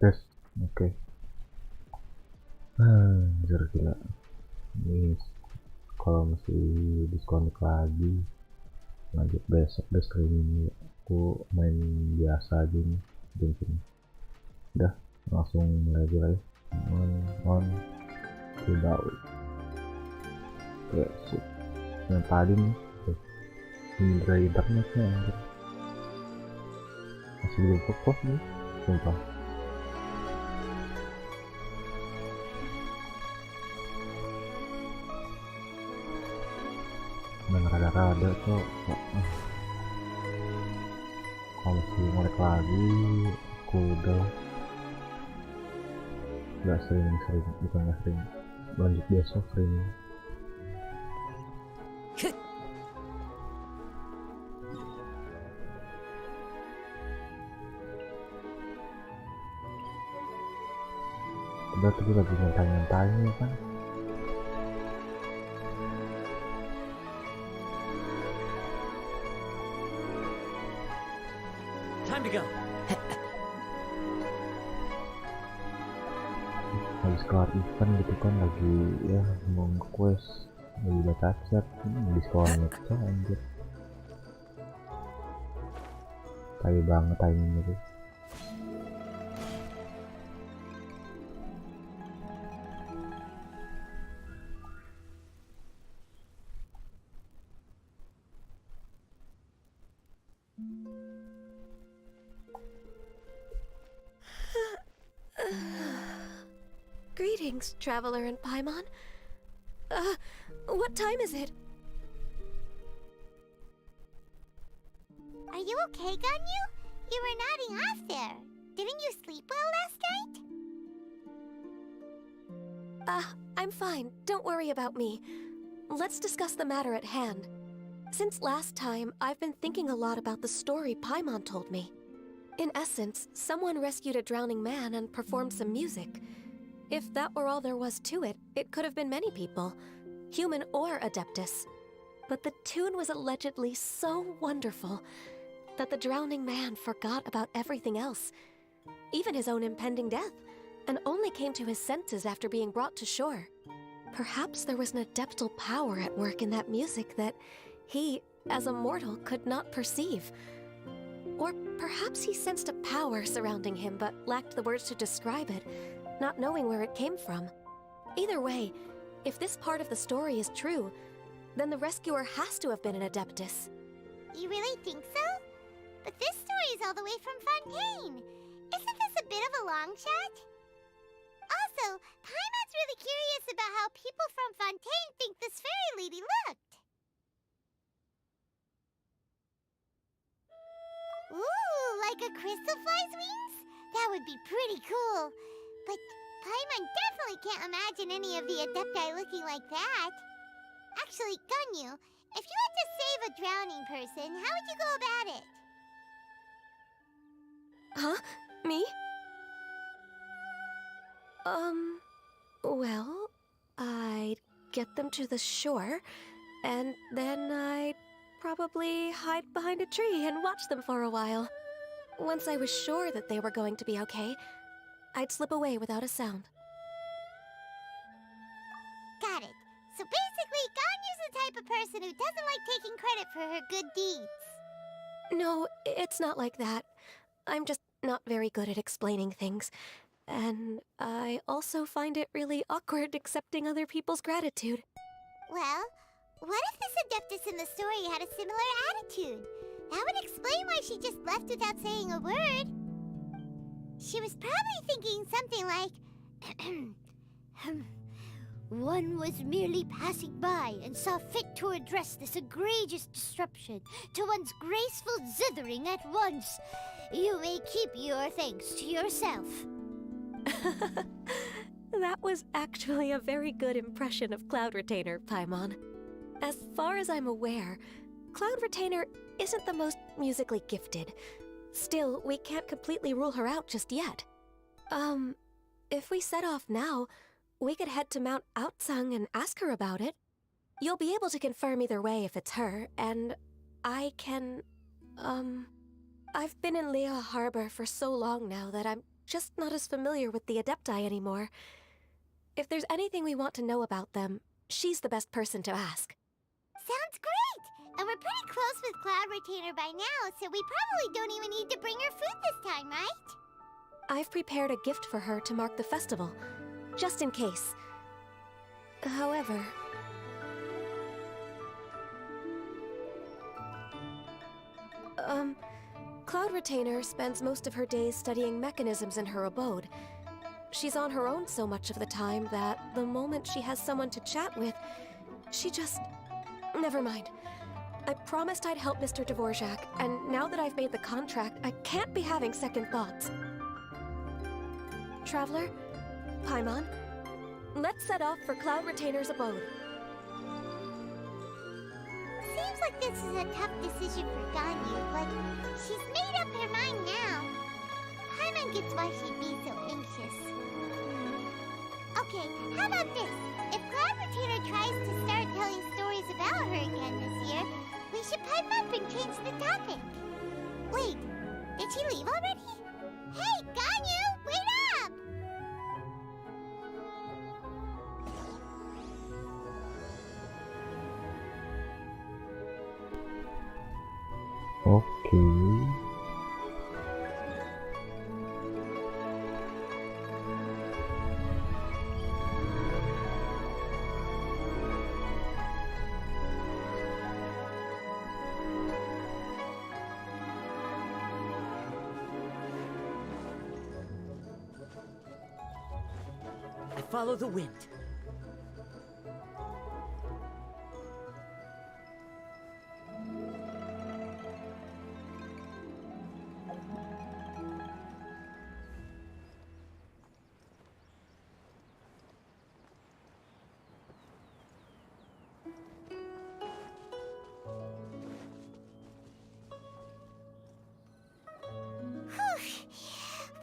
Tes, oke. Anjir gila. Ini kalau masih disconnect lagi, lanjut besok Restream ini. Aku main biasa aja nih, Genshin. Udah, langsung mulai aja ya. On, tidak. Oke, sip. Yang tadi nih, ini dari internetnya anjir. Masih belum fokus nih, sumpah. Dan rada-rada tuh kalau masih ngelek lagi aku udah gak sering, bukan gak sering, lanjut besok sering. Udah tuh gue lagi nyantai-nyantainya kan. Time to go. Habis kelar event gitu kan, lagi ya mau nge-quest, lagi baca chat, disconnect tuh anjir. Tai banget timingnya tuh. Greetings, traveler in Paimon. What time is it? Are you okay, Ganyu? You were nodding off there. Didn't you sleep well last night? I'm fine. Don't worry about me. Let's discuss the matter at hand. Since last time, I've been thinking a lot about the story Paimon told me. In essence, someone rescued a drowning man and performed some music. If that were all there was to it, it could have been many people, human or Adeptus. But the tune was allegedly so wonderful that the drowning man forgot about everything else, even his own impending death, and only came to his senses after being brought to shore. Perhaps there was an adeptal power at work in that music that he, as a mortal, could not perceive. Or perhaps he sensed a power surrounding him but lacked the words to describe it, not knowing where it came from. Either way, if this part of the story is true, then the rescuer has to have been an Adeptus. You really think so? But this story is all the way from Fontaine. Isn't this a bit of a long shot? Also, Paimon's really curious about how people from Fontaine think this fairy lady looked. Ooh, like a crystal fly's wings? That would be pretty cool. But Paimon definitely can't imagine any of the Adepti looking like that. Actually, Ganyu, if you had to save a drowning person, how would you go about it? Huh? Me? Well, I'd get them to the shore, and then I'd probably hide behind a tree and watch them for a while. Once I was sure that they were going to be okay, I'd slip away without a sound. Got it. So basically, Ganyu's the type of person who doesn't like taking credit for her good deeds. No, it's not like that. I'm just not very good at explaining things. And I also find it really awkward accepting other people's gratitude. Well, what if this Adeptus in the story had a similar attitude? That would explain why she just left without saying a word. She was probably thinking something like, one was merely passing by and saw fit to address this egregious disruption to one's graceful zithering at once. You may keep your thanks to yourself. That was actually a very good impression of Cloud Retainer, Paimon. As far as I'm aware, Cloud Retainer isn't the most musically gifted. Still, we can't completely rule her out just yet. If we set off now, we could head to Mount Outsung and ask her about it. You'll be able to confirm either way if it's her, and I can, I've been in Lea Harbor for so long now that I'm just not as familiar with the Adepti anymore. If there's anything we want to know about them, she's the best person to ask. Sounds great! And we're pretty close with Cloud Retainer by now, so we probably don't even need to bring her food this time, right? I've prepared a gift for her to mark the festival, just in case. However... Cloud Retainer spends most of her days studying mechanisms in her abode. She's on her own so much of the time that the moment she has someone to chat with, she just... Never mind. I promised I'd help Mr. Dvorak, and now that I've made the contract, I can't be having second thoughts. Traveler, Paimon, let's set off for Cloud Retainer's abode. Seems like this is a tough decision for Ganyu, but she's made up her mind now. Paimon gets why she'd be so anxious. Okay, how about this? If Cloud Retainer tries to start telling stories about her again this year, we should pipe up and change the topic. Wait, did she leave already? Hey, Ganyu, wait up! Oke. I follow the wind.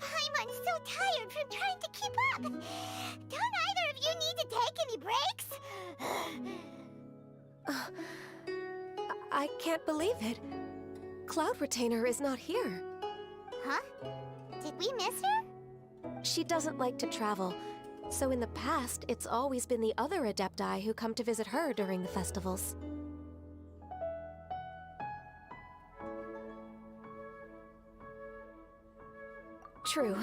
Paimon's so tired from trying to keep up. Don't either of you need to take any breaks? I can't believe it. Cloud Retainer is not here. Huh? Did we miss her? She doesn't like to travel, so in the past, it's always been the other Adepti who come to visit her during the festivals. True.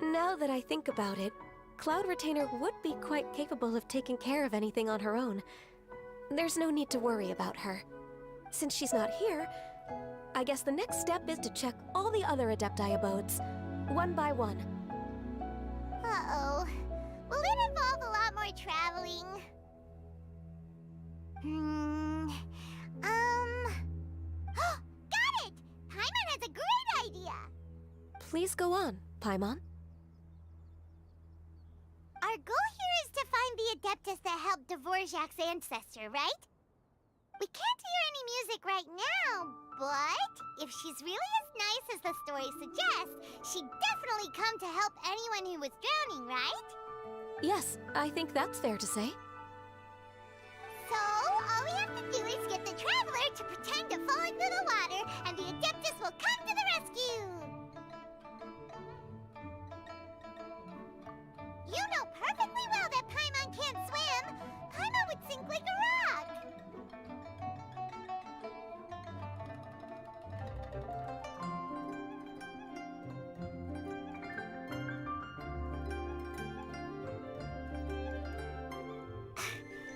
Now that I think about it, Cloud Retainer would be quite capable of taking care of anything on her own. There's no need to worry about her. Since she's not here, I guess the next step is to check all the other Adepti abodes, one by one. Uh-oh. Will it involve a lot more traveling? Got it! Paimon has a great idea! Please go on, Paimon. Our goal here is to find the Adeptus that helped Dvorak's ancestor, right? We can't hear any music right now, but if she's really as nice as the story suggests, she'd definitely come to help anyone who was drowning, right? Yes, I think that's fair to say. So, all we have to do is get the Traveler to pretend to fall into the water, and the Adeptus will come to the rescue! You know perfectly well that Paimon can't swim! Paimon would sink like a rock!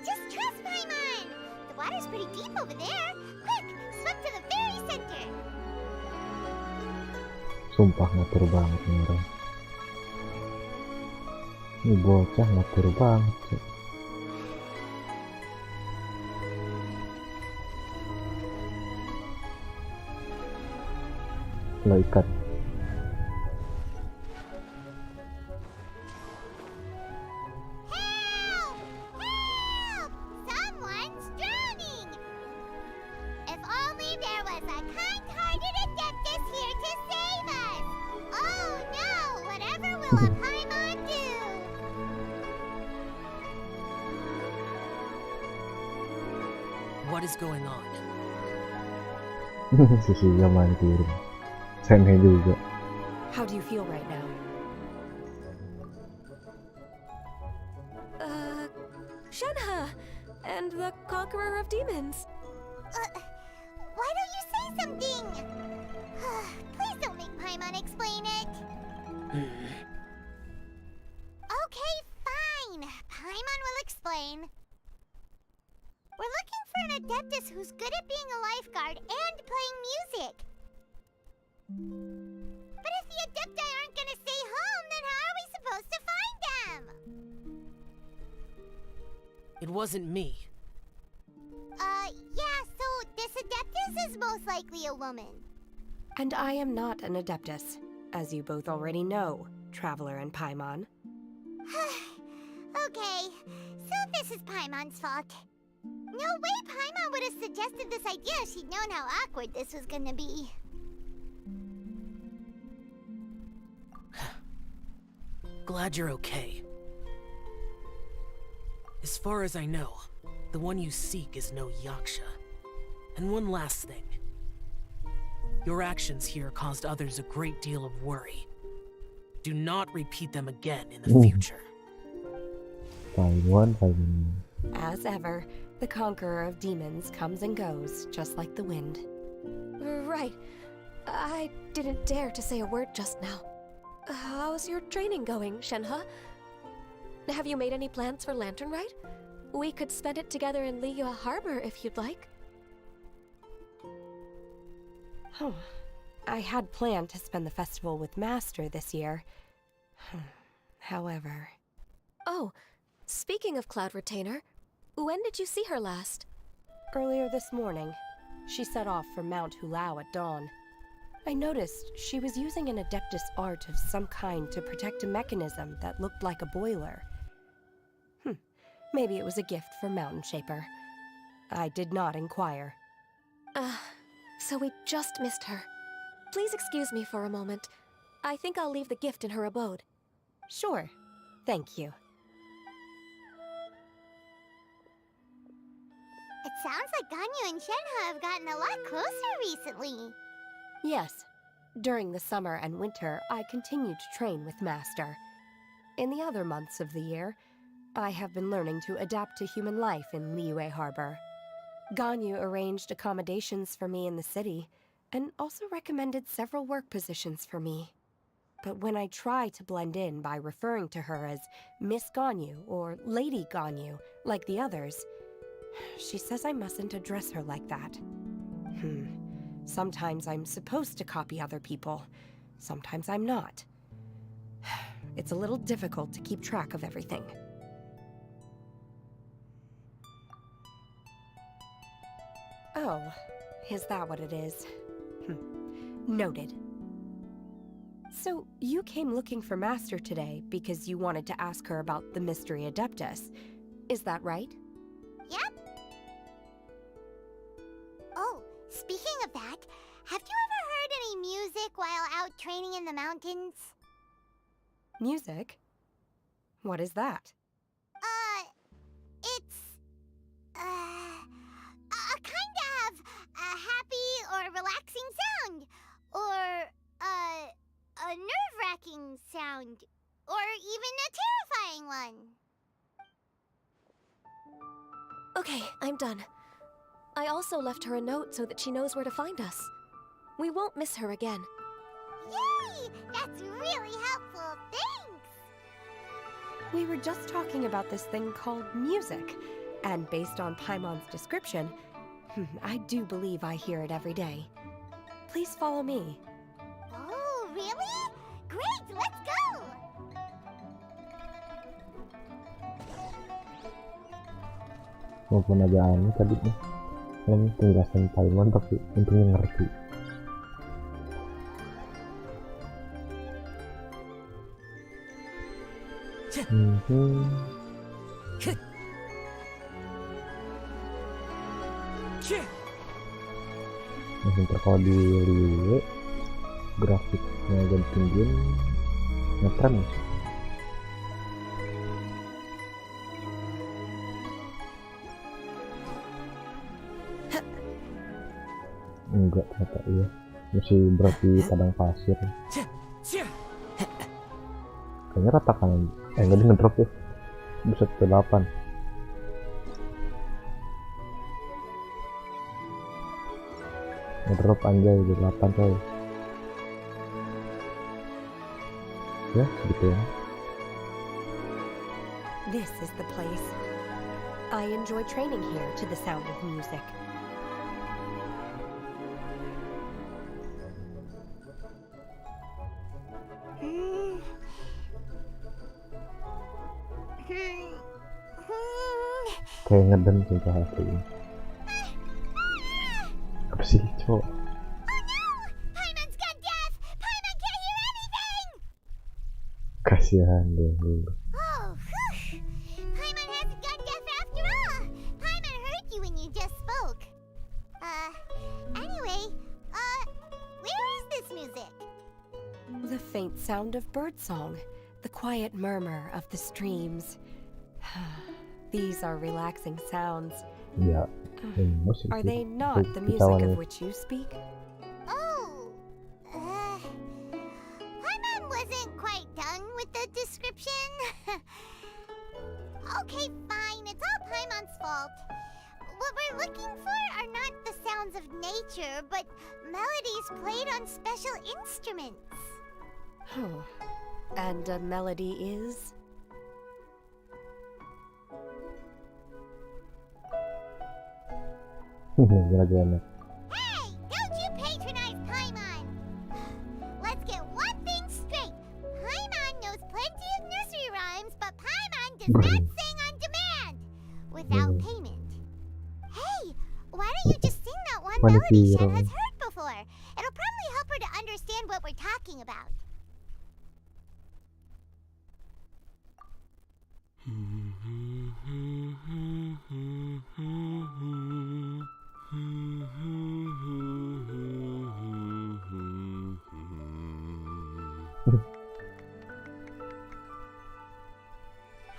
Just trust Paimon! The water's pretty deep over there. Quick, swim to the very center! Sumpah ngatur banget nih orang. Ini bocah ngatur banget sih. Lo ikat. Help! Help! Someone's drowning! If only there was a kind-hearted Adeptus here to save us! Oh no! Whatever will a Paimon do? What is going on? Sisinya mancing. Senhe juga. How do you feel right now? Shenhe, and the conqueror of demons. Why don't you say something? Please don't make Paimon explain it. Okay, fine. Paimon will explain. We're looking for an adeptus who's good at being a lifeguard and playing music. But if the adepti aren't gonna stay home, then how are we supposed to find them? It wasn't me. Yeah, so this adeptus is most likely a woman. And I am not an adeptus, as you both already know, Traveler and Paimon. Okay, so this is Paimon's fault. No way Paimon would have suggested this idea if she'd known how awkward this was gonna be. Glad you're okay. As far as I know, the one you seek is no Yaksha. And one last thing. Your actions here caused others a great deal of worry. Do not repeat them again in the future. Taiwan. As ever, the conqueror of demons comes and goes, just like the wind. Right. I didn't dare to say a word just now. How's your training going, Shenhe? Have you made any plans for Lantern Rite? We could spend it together in Liyue Harbor if you'd like. Oh, I had planned to spend the festival with Master this year. However... Oh, speaking of Cloud Retainer, when did you see her last? Earlier this morning, she set off for Mount Hulao at dawn. I noticed she was using an Adeptus art of some kind to protect a mechanism that looked like a boiler. Maybe it was a gift from Mountain Shaper. I did not inquire. So we just missed her. Please excuse me for a moment. I think I'll leave the gift in her abode. Sure. Thank you. It sounds like Ganyu and Shenhe have gotten a lot closer recently. Yes. During the summer and winter, I continued to train with Master. In the other months of the year, I have been learning to adapt to human life in Liyue Harbor. Ganyu arranged accommodations for me in the city, and also recommended several work positions for me. But when I try to blend in by referring to her as Miss Ganyu or Lady Ganyu, like the others, she says I mustn't address her like that. Sometimes I'm supposed to copy other people, sometimes I'm not. It's a little difficult to keep track of everything. Oh, is that what it is? Noted. So, you came looking for Master today because you wanted to ask her about the Mystery Adeptus. Is that right? Yep. Oh, speaking of that, have you ever heard any music while out training in the mountains? Music? What is that? It's... a kind of a happy or relaxing sound. Or, a nerve-wracking sound. Or even a terrifying one. Okay, I'm done. I also left her a note so that she knows where to find us. We won't miss her again. Yay! That's really helpful, thanks! We were just talking about this thing called music, and based on Paimon's description, I do believe I hear it every day. Please follow me. Oh, really? Great, let's go! Walaupun aja aneh tadi nih, penjelasan Taiwan tapi intinya ngerti. Nah, kalau di Liyue grafiknya jadi tinggi ngetren sih. Enggak, ternyata iya masih berat di padang pasir. kayaknya ratakan. Enggak, dia ngedrop tuh. Buset, ke 8. Ngedrop anjay di 8 coy. Ya segitu ya. This is the place. I enjoy training here to the sound of music. Kayak ngeden sumpah hati ini. Apa sih cowok? Paimon's gone deaf! Paimon can't hear anything! Kasihan dia dulu. Oh, whew! Paimon hasn't gone deaf after all! Paimon heard you when you just spoke. Anyway, where is this music? The faint sound of birdsong, the quiet murmur of the streams. These are relaxing sounds. Ya, musik Are sih. they not the Kita music of awalnya. which you speak? Oh, Paimon wasn't quite done with the description. Okay, fine, it's all Paimon's fault. What we're looking for are not the sounds of nature, but melodies played on special instruments. And a melody is? Gimana? Hey, don't you patronize Paimon! Let's get one thing straight. Paimon knows plenty of nursery rhymes, but Paimon does not sing on demand without payment. Hey, why don't you just sing that one melody Shen has heard before? It'll probably help her to understand what we're talking about.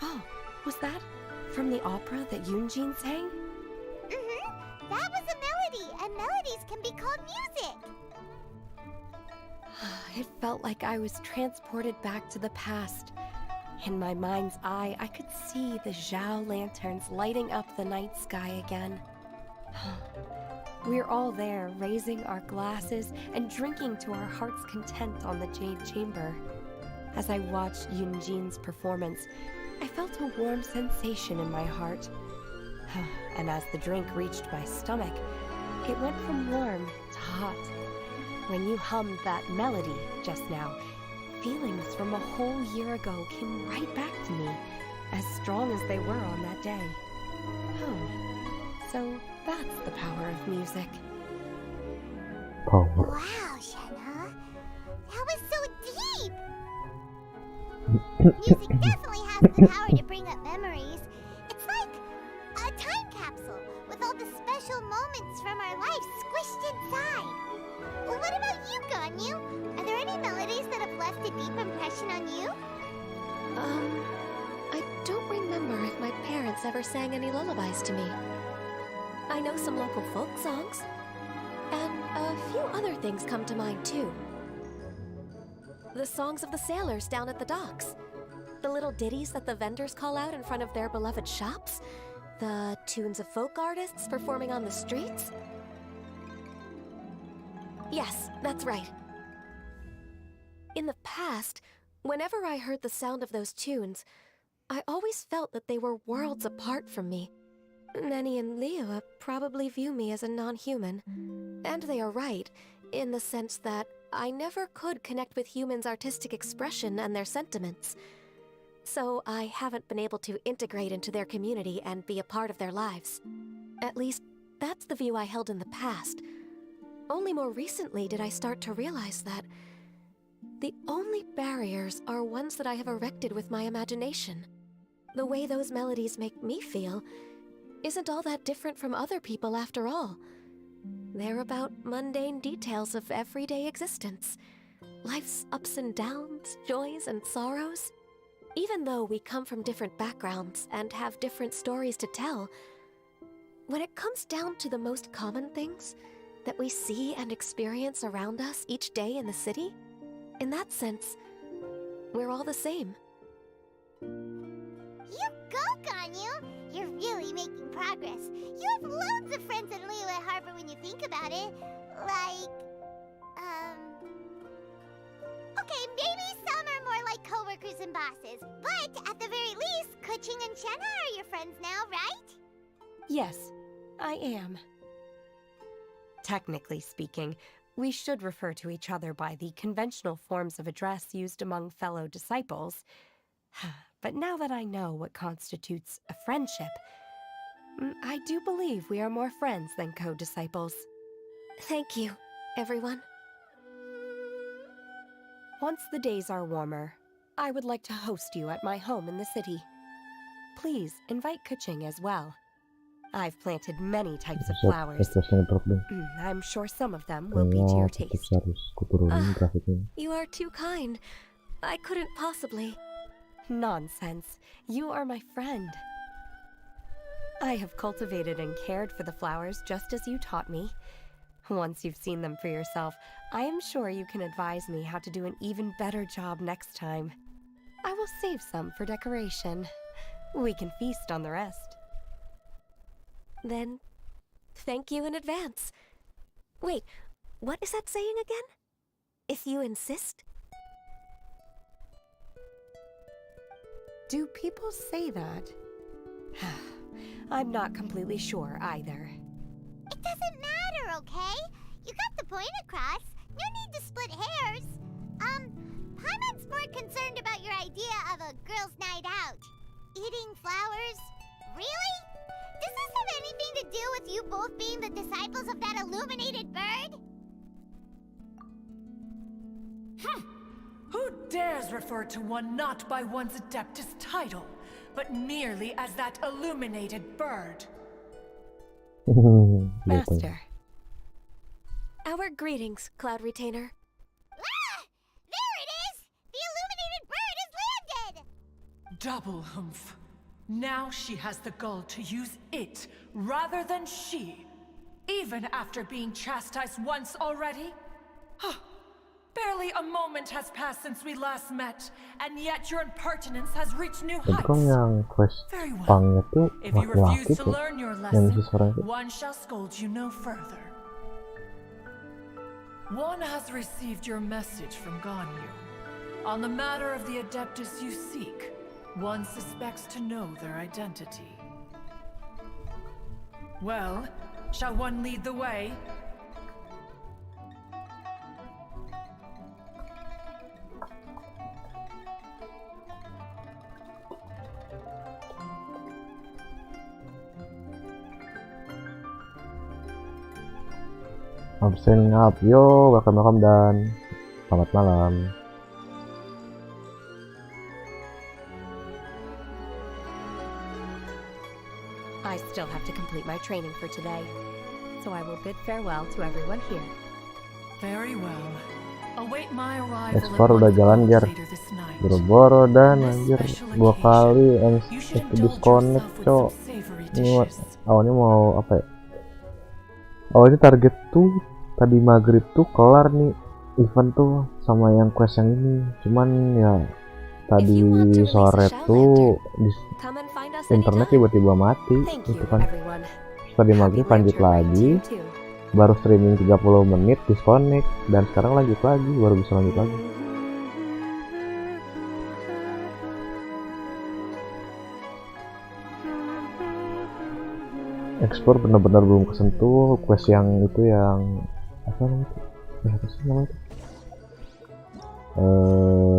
Oh, was that from the opera that Yoonjin sang? That was a melody, and melodies can be called music. It felt like I was transported back to the past. In my mind's eye, I could see the Zhao lanterns lighting up the night sky again. We're all there, raising our glasses and drinking to our heart's content on the Jade Chamber. As I watched Yoonjin's performance, I felt a warm sensation in my heart. And as the drink reached my stomach, it went from warm to hot. When you hummed that melody just now, feelings from a whole year ago came right back to me, as strong as they were on that day. So that's the power of music. Power. Wow, Shenhe. That was so deep! Music definitely has the power to bring up memories. It's like a time capsule with all the special moments from our lives squished inside. What about you, Ganyu? Are there any melodies that have left a deep impression on you? I don't remember if my parents ever sang any lullabies to me. I know some local folk songs, and a few other things come to mind too. The songs of the sailors down at the docks, the little ditties that the vendors call out in front of their beloved shops, the tunes of folk artists performing on the streets. Yes, that's right. In the past, whenever I heard the sound of those tunes, I always felt that they were worlds apart from me. Nenny and Leah probably view me as a non-human. And they are right, in the sense that I never could connect with humans' artistic expression and their sentiments. So I haven't been able to integrate into their community and be a part of their lives. At least, that's the view I held in the past. Only more recently did I start to realize that the only barriers are ones that I have erected with my imagination. The way those melodies make me feel isn't all that different from other people after all. They're about mundane details of everyday existence. Life's ups and downs, joys and sorrows. Even though we come from different backgrounds and have different stories to tell, when it comes down to the most common things that we see and experience around us each day in the city, in that sense, we're all the same. progress. You have loads of friends in Liyue Harbor when you think about it. Like, okay, maybe some are more like coworkers and bosses. But at the very least, Kuching and Shenna are your friends now, right? Yes, I am. Technically speaking, we should refer to each other by the conventional forms of address used among fellow disciples. But now that I know what constitutes a friendship, I do believe we are more friends than co-disciples. Thank you, everyone. Once the days are warmer, I would like to host you at my home in the city. Please invite Kuching as well. I've planted many types of flowers. I'm sure some of them will be to your taste. You are too kind. I couldn't possibly. Nonsense. You are my friend. I have cultivated and cared for the flowers just as you taught me. Once you've seen them for yourself, I am sure you can advise me how to do an even better job next time. I will save some for decoration. We can feast on the rest. Then, thank you in advance. Wait, what is that saying again? If you insist? Do people say that? I'm not completely sure either. It doesn't matter, okay? You got the point across. No need to split hairs. Paimon's more concerned about your idea of a girls' night out. Eating flowers? Really? Does this have anything to do with you both being the disciples of that illuminated bird? Who dares refer to one not by one's adeptus title, but merely as that illuminated bird? Master. Our greetings, Cloud Retainer. Ah! There it is! The illuminated bird has landed! Double humph. Now she has the gall to use it rather than she, even after being chastised once already? Barely a moment has passed since we last met, and yet your impertinence has reached new heights. Very well. If you refuse to learn your lesson, one shall scold you no further. One has received your message from Ganyu. On the matter of the adeptus you seek, one suspects to know their identity. Well, shall one lead the way? Absen ngap, yo, welcome dan selamat malam. I still have to complete my training for today, so I will bid farewell to everyone here. Very well. Await my arrival Ekspor udah jalan jar, boro-boro dan anjir 2 kali itu disconnect cok. Ini awalnya mau apa ya? Awalnya target tuh tadi maghrib tuh kelar nih event tuh sama yang quest yang ini, cuman ya tadi sore tuh internet tiba-tiba mati gitu kan. Tadi maghrib lanjut lagi, baru streaming 30 menit disconnect, dan sekarang lanjut lagi, baru bisa lanjut lagi. Ekspor benar-benar belum kesentuh quest yang itu, yang apa namanya itu?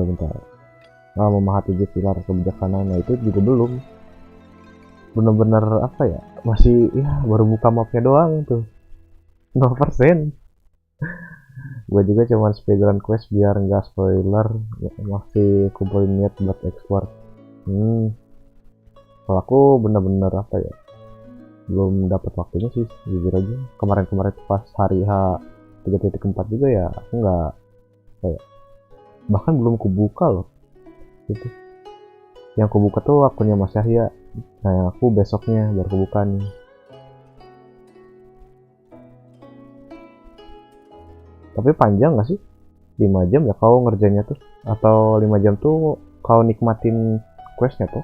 Bentar. Memahami 7 pilar kebijaksanaan, nah itu juga belum. Bener-bener apa ya? Masih ya baru buka mapnya doang tuh. 0%. Gue juga cuman speedrun quest biar nggak spoiler, masih kumpulin niat buat ekspor. Kalau aku bener-bener apa ya? Belum dapat waktunya sih, jujur aja. Kemarin-kemarin pas hari H 3.4 juga ya aku nggak kayak, bahkan belum kubuka loh gitu. Yang kubuka tuh akunnya Masih ya, nah yang aku besoknya baru kubuka nih. Tapi panjang nggak sih? 5 jam ya kau ngerjainnya tuh, atau 5 jam tuh kau nikmatin questnya tuh?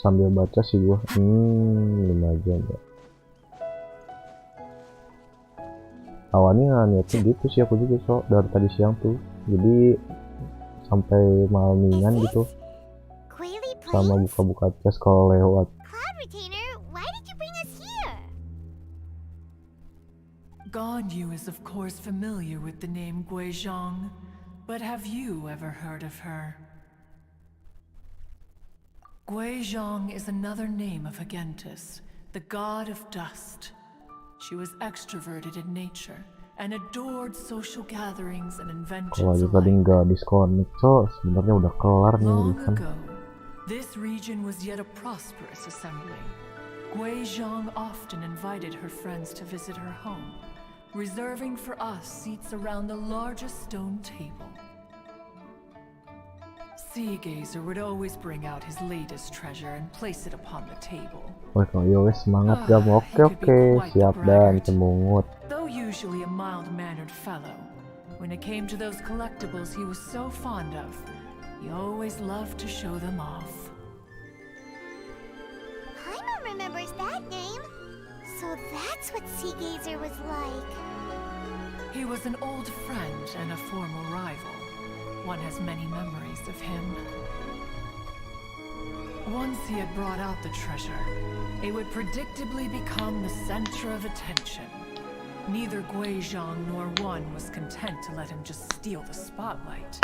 sambil baca sih gua. 5 jam ya. Awalnya niatnya gitu sih aku juga, dari tadi siang tuh. Jadi sampai malamingan gitu. Quaily Sama Plains? buka-buka tes kalau lewat. Cloud Retainer, why did you bring us here? Ganyu is of course familiar with the name Guizhong, but have you ever heard of her? Guizhong is another name of Agentis, the god of dust. She was extroverted in nature and adored social gatherings and Kalau inventions aja tadi alike. nggak disconnect, sebenarnya udah kelar nih Long kan. ago, this region was yet a prosperous assembly. Guizhong often invited her friends to visit her home, reserving for us seats around the largest stone table. Sea Gazer would always bring out his latest treasure and place it upon the table. Oke, yowes semangat gam. Oke, siap dan cemungut. Though usually a mild-mannered fellow, when it came to those collectibles he was so fond of, he always loved to show them off. Paimon remembers that name. So that's what Sea Gazer was like. He was an old friend and a former rival. One has many memories of him. Once he had brought out the treasure, it would predictably become the center of attention. Neither Guizhong nor one was content to let him just steal the spotlight.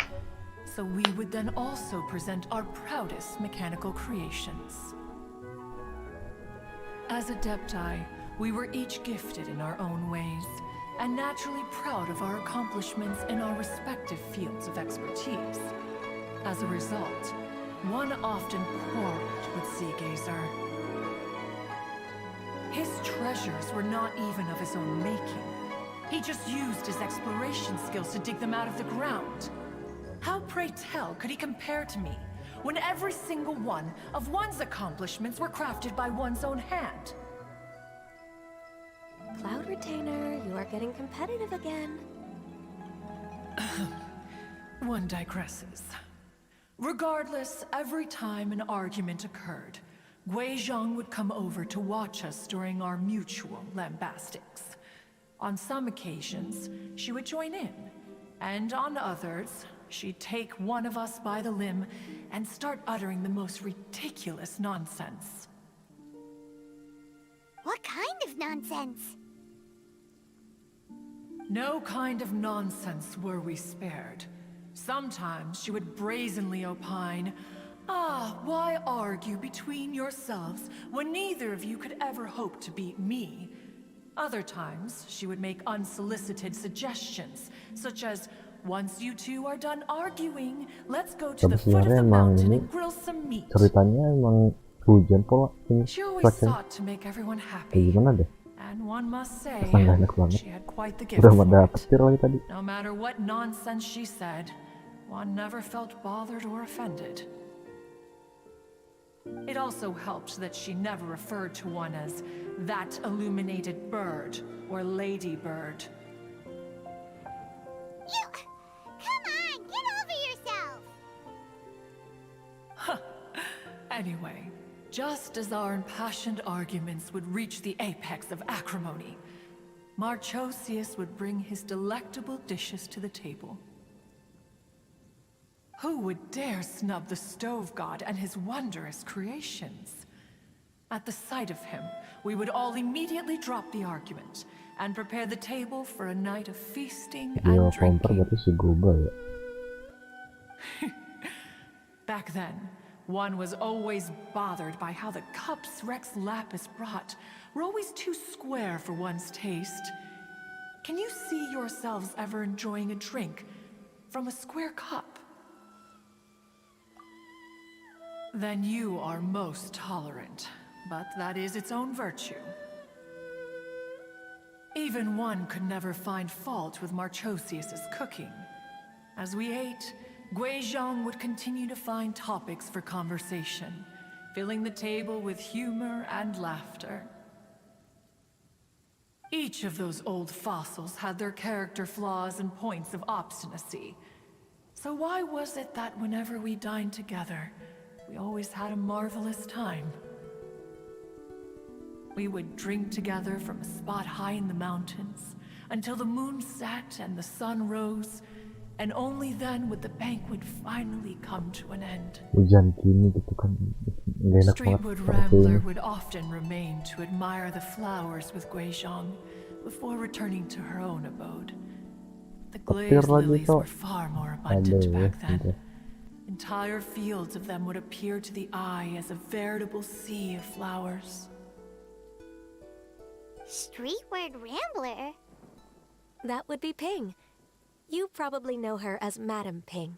So we would then also present our proudest mechanical creations. As Adepti, we were each gifted in our own ways, and naturally proud of our accomplishments in our respective fields of expertise. As a result, one often quarreled with Sea Gazer. His treasures were not even of his own making. He just used his exploration skills to dig them out of the ground. How, pray tell, could he compare to me, when every single one of one's accomplishments were crafted by one's own hand? Cloud Retainer, you are getting competitive again. One digresses. Regardless, every time an argument occurred, Guizhong would come over to watch us during our mutual lambastics. On some occasions, she would join in, and on others, she'd take one of us by the limb and start uttering the most ridiculous nonsense. What kind of nonsense? No kind of nonsense were we spared. Sometimes she would brazenly opine, why argue between yourselves when neither of you could ever hope to beat me? Other times, she would make unsolicited suggestions, such as, once you two are done arguing, let's go to the foot of the mountain and grill some meat. Ceritanya emang hujan pola ini. She always sought to make everyone happy. Gimana deh? And one must say, Enak banget. she had quite the gift Udah for pada it. petir lagi tadi. No matter what nonsense she said, one never felt bothered or offended. It also helped that she never referred to one as that illuminated bird or ladybird. You... Come on, get over yourself! Anyway, just as our impassioned arguments would reach the apex of acrimony, Marchosius would bring his delectable dishes to the table. Who would dare snub the stove god and his wondrous creations? At the sight of him, we would all immediately drop the argument and prepare the table for a night of feasting Dia and komper drinking. berarti si Google ya. Back then, one was always bothered by how the cups Rex Lapis brought were always too square for one's taste. Can you see yourselves ever enjoying a drink from a square cup? Then you are most tolerant, but that is its own virtue. Even one could never find fault with Marchosius's cooking. As we ate, Guizhong would continue to find topics for conversation, filling the table with humor and laughter. Each of those old fossils had their character flaws and points of obstinacy. So why was it that whenever we dined together, we always had a marvelous time. We would drink together from a spot high in the mountains until the moon set and the sun rose, and only then would the banquet finally come to an end. Hujan gini gitu kan, nggak enak banget. Streetwood Rambler would often remain to admire the flowers with Guizhong before returning to her own abode. The glazed lilies were far more abundant back then. Entire fields of them would appear to the eye as a veritable sea of flowers. Streetward Rambler? That would be Ping. You probably know her as Madam Ping.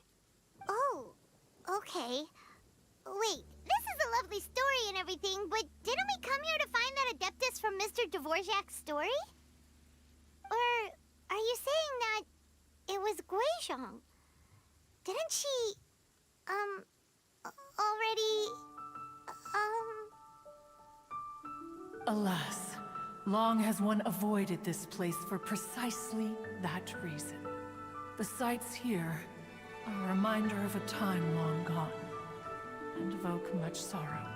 Oh, okay. Wait, this is a lovely story and everything, but didn't we come here to find that Adeptus from Mr. Dvorak's story? Or are you saying that it was Guizhong? Didn't she, already, Alas, long has one avoided this place for precisely that reason. The sights here are a reminder of a time long gone, and evoke much sorrow.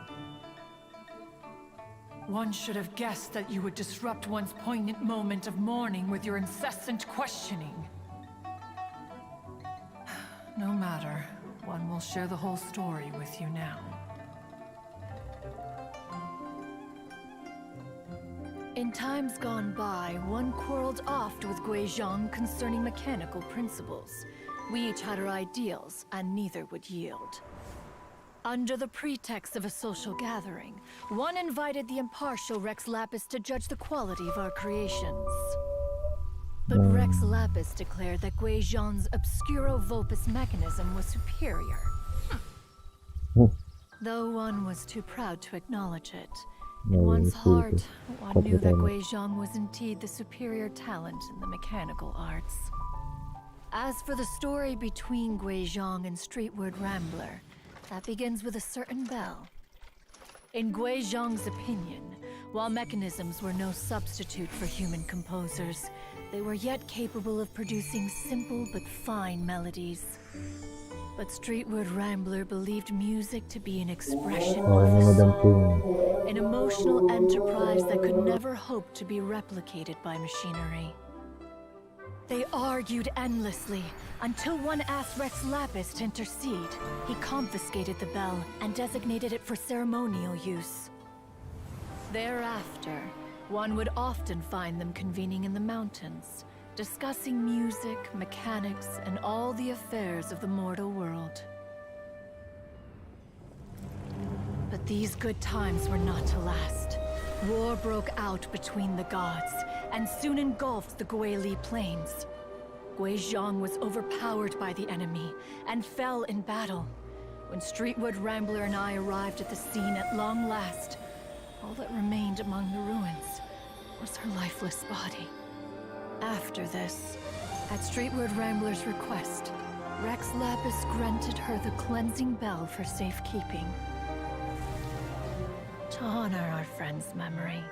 One should have guessed that you would disrupt one's poignant moment of mourning with your incessant questioning. No matter, one will share the whole story with you now. In times gone by, one quarreled oft with Guizhong concerning mechanical principles. We each had our ideals, and neither would yield. Under the pretext of a social gathering, one invited the impartial Rex Lapis to judge the quality of our creations. But Rex Lapis declared that Guizhong's obscuro vulpus mechanism was superior. Though one was too proud to acknowledge it, in one's heart, one knew that Guizhong was indeed the superior talent in the mechanical arts. As for the story between Guizhong and Streetward Rambler, that begins with a certain bell. In Guizhong's opinion, while mechanisms were no substitute for human composers, they were yet capable of producing simple but fine melodies. But Streetward Rambler believed music to be an expression of the soul, an emotional enterprise that could never hope to be replicated by machinery. They argued endlessly, until one asked Rex Lapis to intercede. He confiscated the bell and designated it for ceremonial use. Thereafter, one would often find them convening in the mountains, discussing music, mechanics, and all the affairs of the mortal world. But these good times were not to last. War broke out between the gods, and soon engulfed the Guili plains. Guizhong was overpowered by the enemy, and fell in battle. When Streetwood Rambler and I arrived at the scene at long last, all that remained among the ruins was her lifeless body. After this, at Streetward Rambler's request, Rex Lapis granted her the cleansing bell for safekeeping. To honor our friend's memory,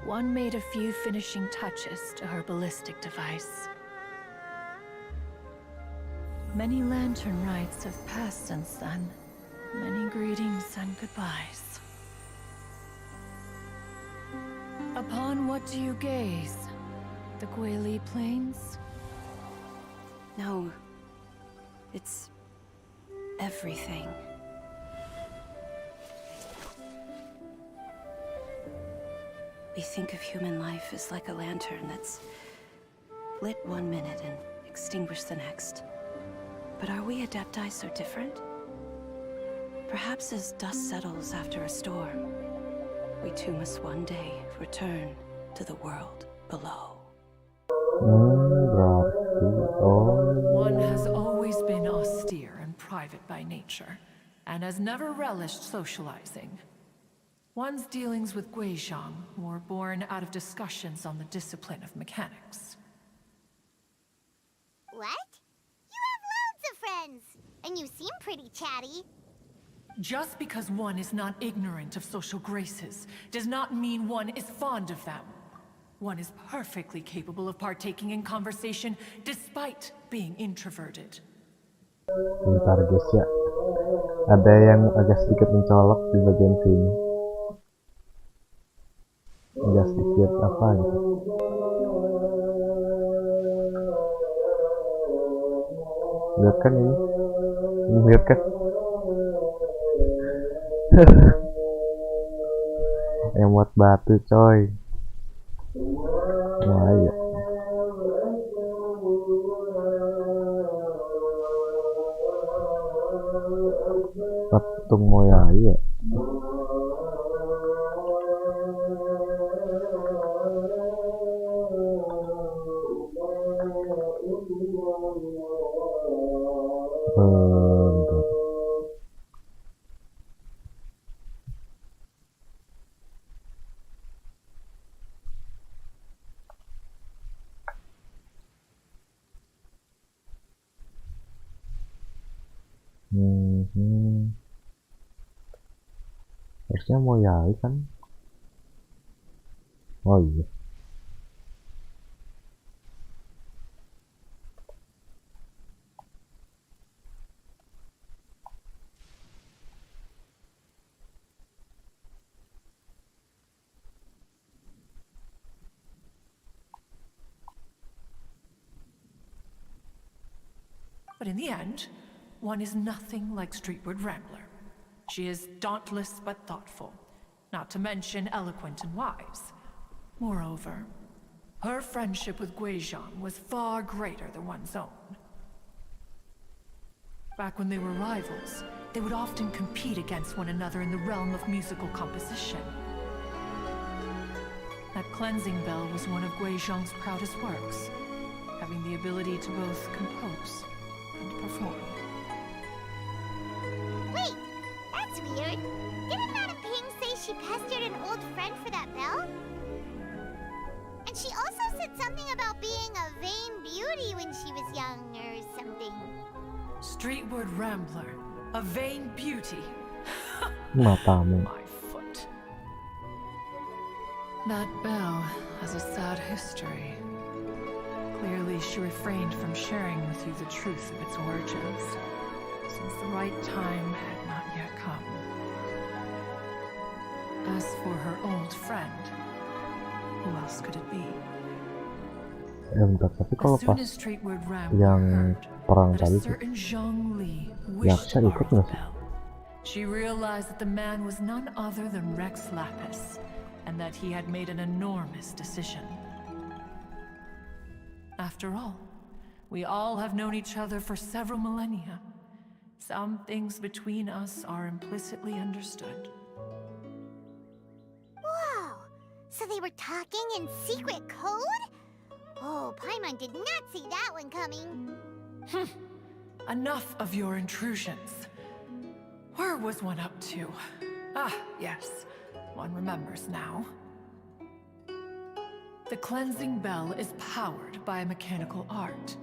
one made a few finishing touches to her ballistic device. Many lantern rites have passed since then. Many greetings and goodbyes. Upon what do you gaze? The Guili Plains? No. It's everything. We think of human life as like a lantern that's lit one minute and extinguished the next. But are we Adepti so different? Perhaps as dust settles after a storm, we too must one day return to the world below. One has always been austere and private by nature, and has never relished socializing. One's dealings with Guizhong were born out of discussions on the discipline of mechanics. What? You have loads of friends, and you seem pretty chatty. Just because one is not ignorant of social graces does not mean one is fond of them. One is perfectly capable of partaking in conversation despite being introverted. Bentar guys ya, Ada yang agak sedikit mencolok di bagian sini. Agak sedikit apa gitu. Lihat kan ini? Lihat kan? Emot batu coy. Wah iya. Patung moya iya. Bentar. Harusnya mau yai kan? Oh iya. But in the end, one is nothing like Streetward Rambler. She is dauntless but thoughtful, not to mention eloquent and wise. Moreover, her friendship with Guizhang was far greater than one's own. Back when they were rivals, they would often compete against one another in the realm of musical composition. That cleansing bell was one of Guizhang's proudest works, having the ability to both compose and perform. Wait, that's weird. Didn't Madame Ping say she pestered an old friend for that bell? And she also said something about being a vain beauty when she was young or something. Streetward Rambler, a vain beauty. Matamu. My foot. That bell has a sad history. Clearly, she refrained from sharing with you the truth of its origins, since the right time had not yet come. As for her old friend, who else could it be? Bentar, tapi kalau As pas soon as Streetward Rambler yang heard perang that a tadi tuh, certain Zhang Li ya wished saya to ikut borrow nggak the sih? bell, she realized that the man was none other than Rex Lapis, and that he had made an enormous decision. After all, we all have known each other for several millennia. Some things between us are implicitly understood. Whoa! So they were talking in secret code? Oh, Paimon did not see that one coming. Enough of your intrusions. Where was one up to? Ah, yes. One remembers now. The cleansing bell is powered by a mechanical art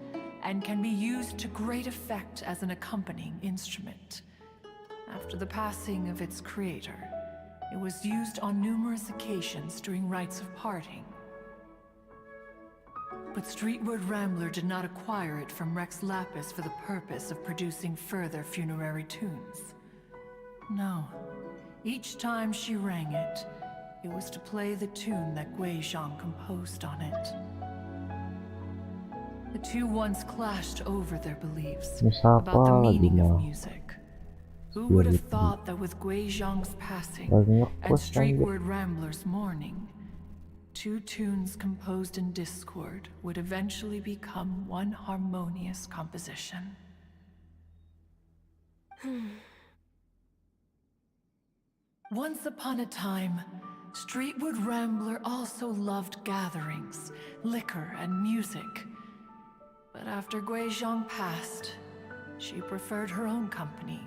and can be used to great effect as an accompanying instrument. After the passing of its creator, it was used on numerous occasions during rites of parting. But Streetward Rambler did not acquire it from Rex Lapis for the purpose of producing further funerary tunes. No. Each time she rang it, it was to play the tune that Guizhang composed on it. The two once clashed over their beliefs about the meaning of music. Who would have thought that with Guizhang's passing and Streetward Rambler's mourning, two tunes composed in discord would eventually become one harmonious composition? Once upon a time, Streetward Rambler also loved gatherings, liquor, and music. But after Guizhang passed, she preferred her own company.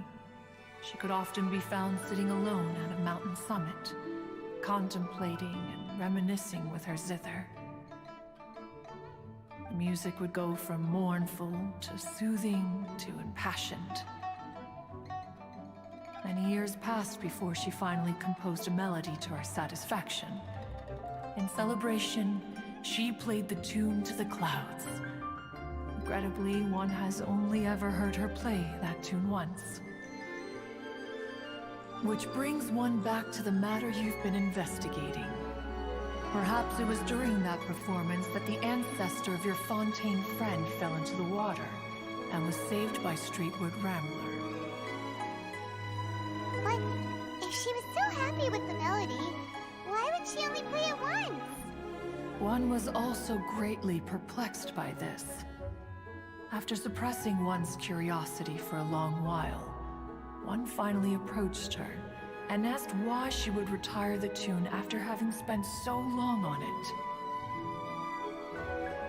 She could often be found sitting alone at a mountain summit, contemplating and reminiscing with her zither. The music would go from mournful to soothing to impassioned. Many years passed before she finally composed a melody to her satisfaction. In celebration, she played the tune to the clouds. Regrettably, one has only ever heard her play that tune once. Which brings one back to the matter you've been investigating. Perhaps it was during that performance that the ancestor of your Fontaine friend fell into the water and was saved by Streetwood Rambler. But if she was so happy with the melody, why would she only play it once? One was also greatly perplexed by this. After suppressing one's curiosity for a long while, one finally approached her and asked why she would retire the tune after having spent so long on it.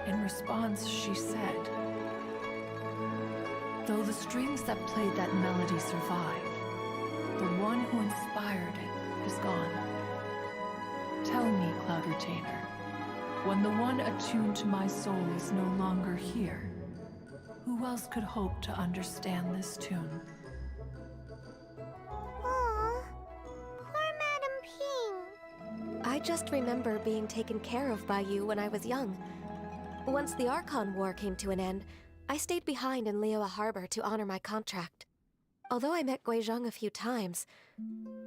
In response, she said, "Though the strings that played that melody survive, the one who inspired it is gone. Tell me, Cloud Retainer, when the one attuned to my soul is no longer here, who else could hope to understand this tune?" Aw, poor Madam Ping. I just remember being taken care of by you when I was young. Once the Archon War came to an end, I stayed behind in Liyue Harbor to honor my contract. Although I met Guizhong a few times,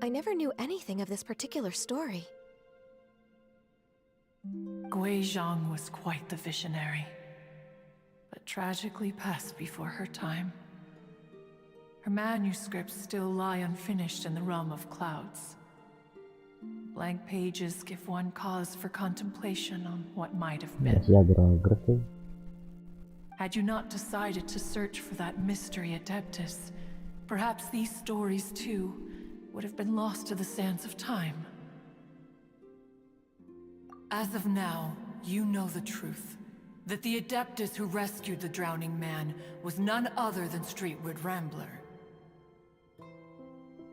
I never knew anything of this particular story. Guizhong was quite the visionary, but tragically passed before her time. Her manuscripts still lie unfinished in the realm of clouds. Blank pages give one cause for contemplation on what might have been. Masih agak sih. Had you not decided to search for that mystery Adeptus, perhaps these stories too would have been lost to the sands of time. As of now, you know the truth. That the Adeptus who rescued the drowning man was none other than Streetwood Rambler.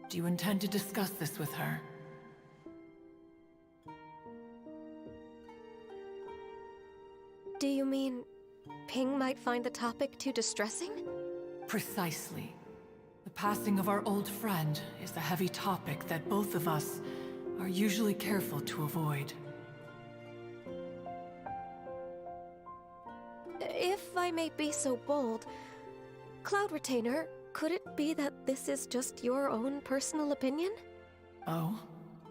Do you intend to discuss this with her? Do you mean Ping might find the topic too distressing? Precisely. The passing of our old friend is a heavy topic that both of us are usually careful to avoid. If I may be so bold, Cloud Retainer, could it be that this is just your own personal opinion? Oh?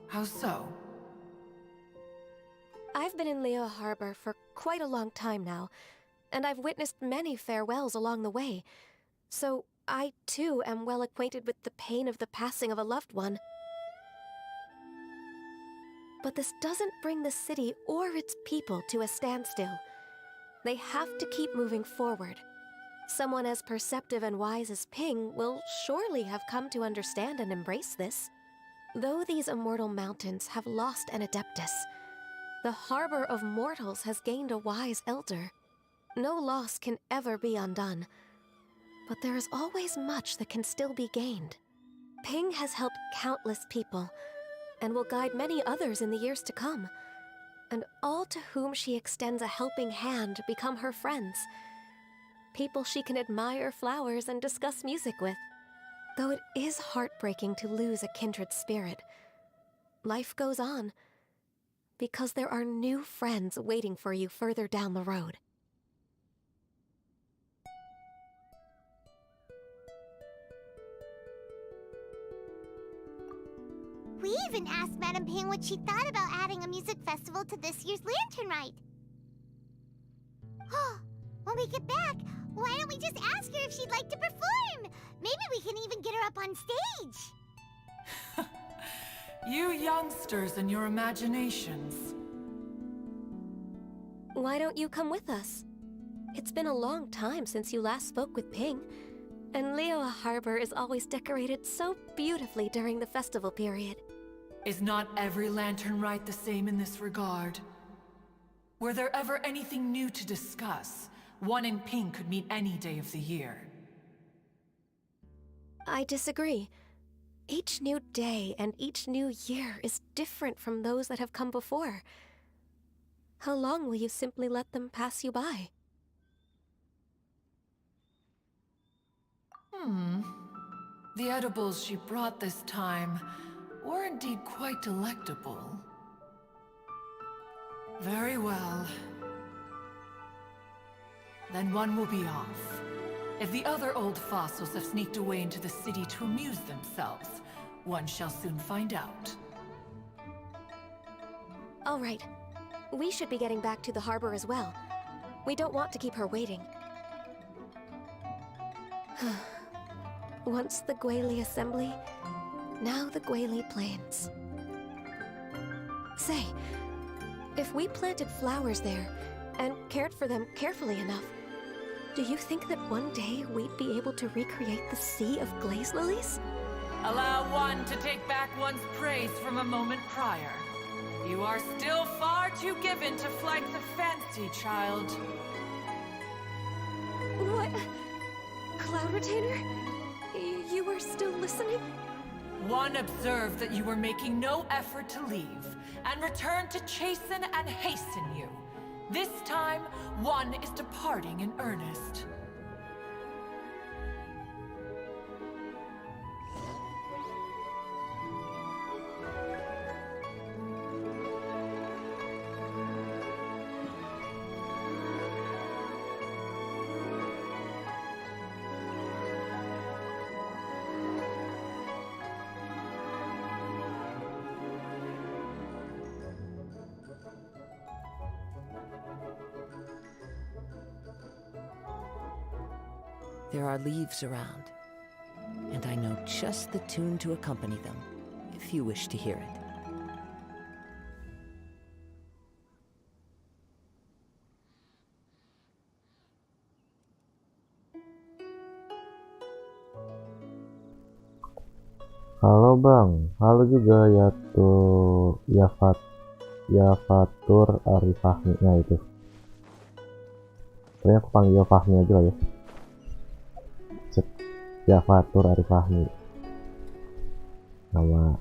How so? I've been in Liyue Harbor for quite a long time now, and I've witnessed many farewells along the way, so I too am well acquainted with the pain of the passing of a loved one. But this doesn't bring the city or its people to a standstill. They have to keep moving forward. Someone as perceptive and wise as Ping will surely have come to understand and embrace this. Though these immortal mountains have lost an Adeptus, the harbor of mortals has gained a wise elder. No loss can ever be undone, but there is always much that can still be gained. Ping has helped countless people, and will guide many others in the years to come. And all to whom she extends a helping hand become her friends. People she can admire flowers and discuss music with. Though it is heartbreaking to lose a kindred spirit, life goes on, because there are new friends waiting for you further down the road. We even asked Madam Ping what she thought about adding a music festival to this year's Lantern Rite. Oh, when we get back, why don't we just ask her if she'd like to perform? Maybe we can even get her up on stage. You youngsters and your imaginations. Why don't you come with us? It's been a long time since you last spoke with Ping, and Liyue Harbor is always decorated so beautifully during the festival period. Is not every Lantern Rite the same in this regard? Were there ever anything new to discuss, one and Ping could meet any day of the year. I disagree. Each new day and each new year is different from those that have come before. How long will you simply let them pass you by? The edibles she brought this time were indeed quite delectable. Very well. Then one will be off. If the other old fossils have sneaked away into the city to amuse themselves, One shall soon find out. All right. We should be getting back to the harbor as well. We don't want to keep her waiting. Once the Guili Assembly, now the Guili Plains. Say, if we planted flowers there and cared for them carefully enough, do you think that one day we'd be able to recreate the sea of glaze lilies? Allow one to take back one's praise from a moment prior. You are still far too given to flight the fancy, child. What? Cloud Retainer? You were still listening? One observed that you were making no effort to leave, and returned to chasten and hasten you. This time, one is departing in earnest. There are leaves around, and I know just the tune to accompany them, if you wish to hear it. Halo Bang, halo juga Yafatur Arifahmi-nya itu. Kayaknya aku panggil Fahmi aja lah ya. Yafatur Arifahmi. Nama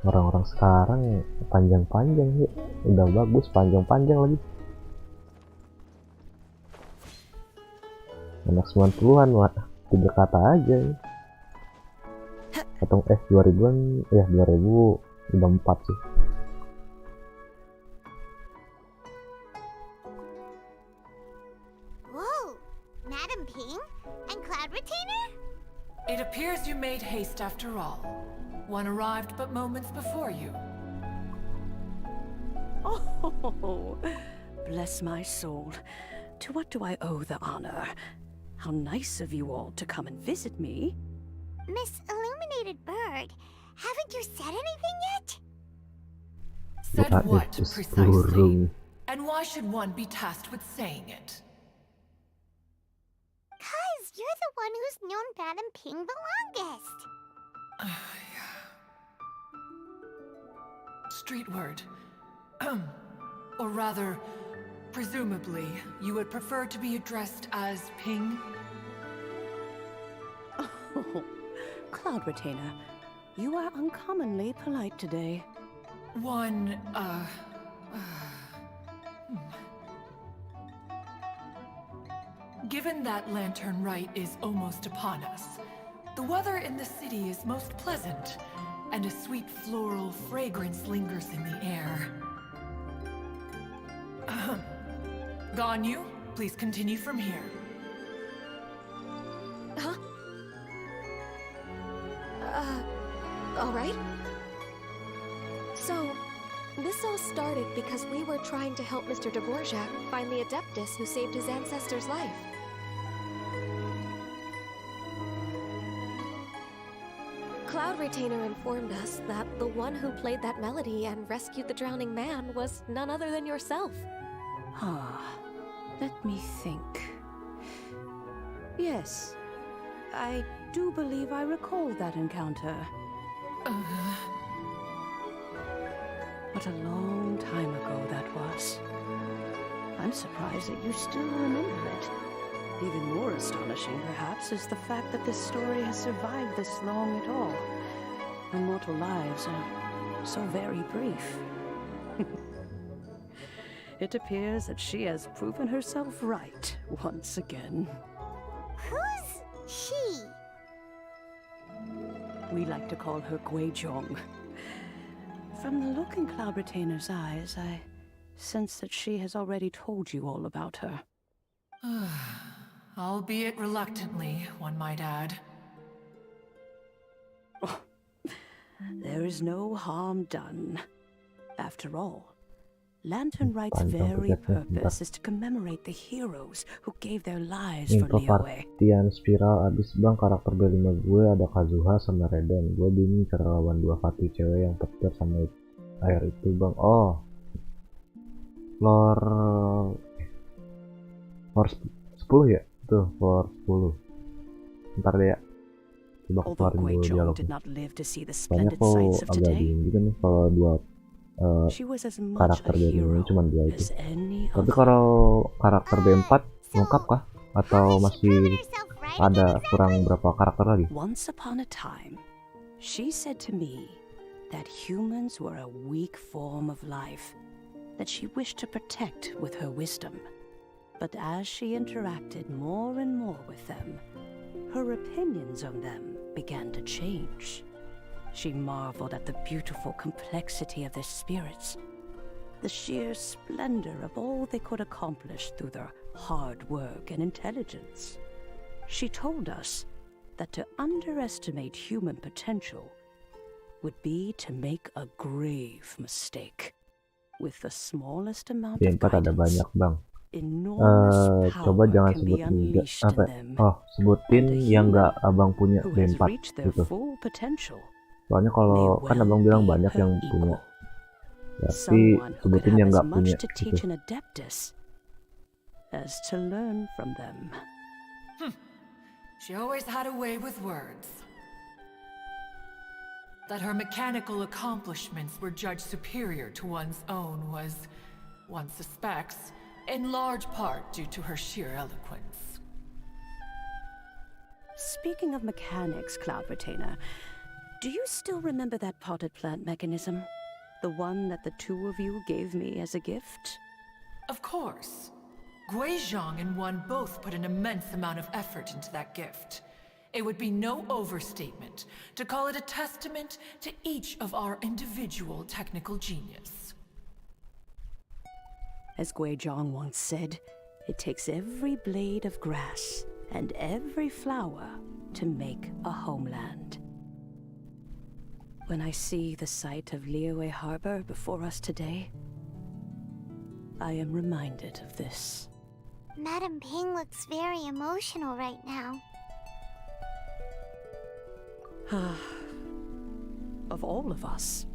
orang-orang sekarang panjang-panjang sih. Udah bagus, panjang-panjang lagi. Anak 90-an wah, 3 kata aja ya. Atau 2000-an, ya 2004 sih. Whoa, Madam Ping and Cloud Retainer? It appears you made haste after all. One arrived but moments before you. Oh, bless my soul. To what do I owe the honor? How nice of you all to come and visit me. Miss Illuminated Bird, haven't you said anything yet? Said That what is precisely? burung. And why should one be tasked with saying it? 'Cause you're the one who's known Madam Ping the longest. Street word. Or rather, presumably, you would prefer to be addressed as Ping? Oh, Cloud Retainer, you are uncommonly polite today. One, Given that Lantern Rite is almost upon us, the weather in the city is most pleasant, and a sweet floral fragrance lingers in the air. Ganyu, please continue from here. Huh? All right. So, this all started because we were trying to help Mr. Dvorak find the Adeptus who saved his ancestor's life. Cloud Retainer informed us that the one who played that melody and rescued the drowning man was none other than yourself. Let me think. Yes, I do believe I recall that encounter. What a long time ago that was. I'm surprised that you still remember it. Even more astonishing, perhaps, is the fact that this story has survived this long at all. Our mortal lives are so very brief. It appears that she has proven herself right once again. Who's she? We like to call her Guizhong. From the look in Cloud Retainer's eyes, I sense that she has already told you all about her. Albeit reluctantly, one might add. Oh, there is no harm done. After all, Lantern Right's very purpose is to commemorate the heroes who gave their lives for Info Liyue. partian spiral abis bang, karakter B5 gue ada Kazuha sama Reden. Gue bingung cara lawan dua Fatu cewek yang petir sama air itu bang. Oh, floor 10 ya? Tuh, floor 10. Ntar deh ya, coba Although keluarin Gui dulu Zhong dialognya. did not live to see the Soalnya splendid kok sights of agak today, bingung juga nih kalau dua she was as much karakter a B5 hero cuma dua itu. as any Tapi other. kalau karakter B4 lengkap kah? Atau masih ada kurang berapa karakter lagi? Once upon a time, she said to me that humans were a weak form of life that she wished to protect with her wisdom. But as she interacted more and more with them, her opinions on them began to change. She marveled at the beautiful complexity of their spirits, the sheer splendor of all they could accomplish through their hard work and intelligence. She told us that to underestimate human potential would be to make a grave mistake. With the smallest amount of B4 ada guidance, banyak bang. enormous Coba power jangan can be sebutin juga unleashed in apa? them. Oh, sebutin And a yang human nggak abang punya who has B4 reached their gitu. full potential Soalnya may kalau kan well abang bilang be banyak her yang punya, equal. tapi Someone who could sebutin have yang as nggak punya much to gitu. teach an adeptus as to learn from them. She always had a way with words. That her mechanical accomplishments were judged superior to one's own was, one suspects, in large part due to her sheer eloquence. Speaking of mechanics, Cloud Retainer, do you still remember that potted plant mechanism? The one that the two of you gave me as a gift? Of course. Gui Zhong and One both put an immense amount of effort into that gift. It would be no overstatement to call it a testament to each of our individual technical genius. As Gui Zhong once said, it takes every blade of grass and every flower to make a homeland. When I see the sight of Liyue Harbor before us today, I am reminded of this. Madam Ping looks very emotional right now. Of all of us,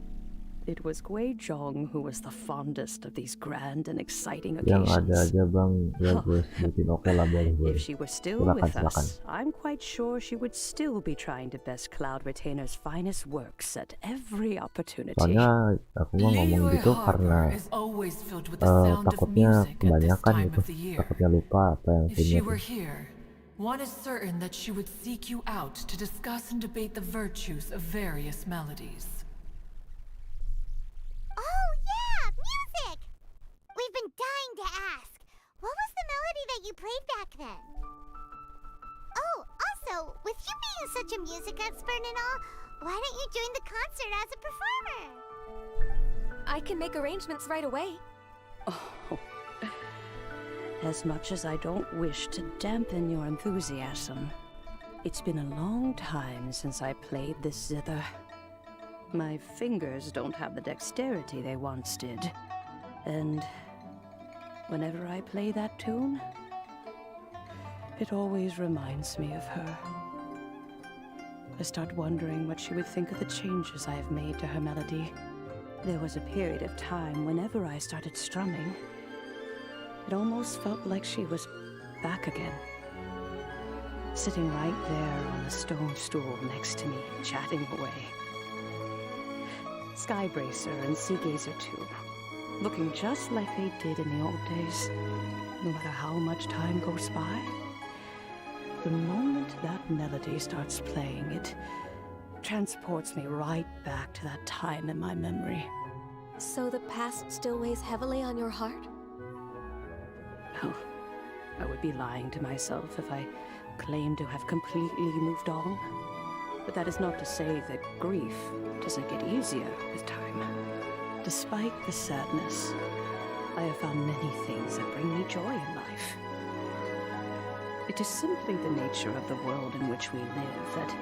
it was Gui Zhong who was the fondest of these grand and exciting Yang ada occasions. aja bang, ya gue sebutin. Oke lah, boleh. If she were still Silakan, with silakan. us, I'm quite sure she would still be trying to best Cloud Retainer's finest works at every opportunity. Soalnya aku mau ngomong gitu karena is always filled with the sound of takutnya music at this kebanyakan time gitu, of the year. takutnya lupa apa yang If she punya. were here, one is certain that she would seek you out to discuss and debate the virtues of various melodies. Oh yeah, music! We've been dying to ask. What was the melody that you played back then? Oh, also, with you being such a music expert and all, why don't you join the concert as a performer? I can make arrangements right away. Oh. As much as I don't wish to dampen your enthusiasm, it's been a long time since I played this zither. My fingers don't have the dexterity they once did. And whenever I play that tune, it always reminds me of her. I start wondering what she would think of the changes I have made to her melody. There was a period of time whenever I started strumming, it almost felt like she was back again. Sitting right there on the stone stool next to me, chatting away. Skybracer and Seagazer too, looking just like they did in the old days. No matter how much time goes by, the moment that melody starts playing, it transports me right back to that time in my memory. So the past still weighs heavily on your heart? Oh, I would be lying to myself if I claimed to have completely moved on. But that is not to say that grief doesn't get easier with time. Despite the sadness, I have found many things that bring me joy in life. It is simply the nature of the world in which we live that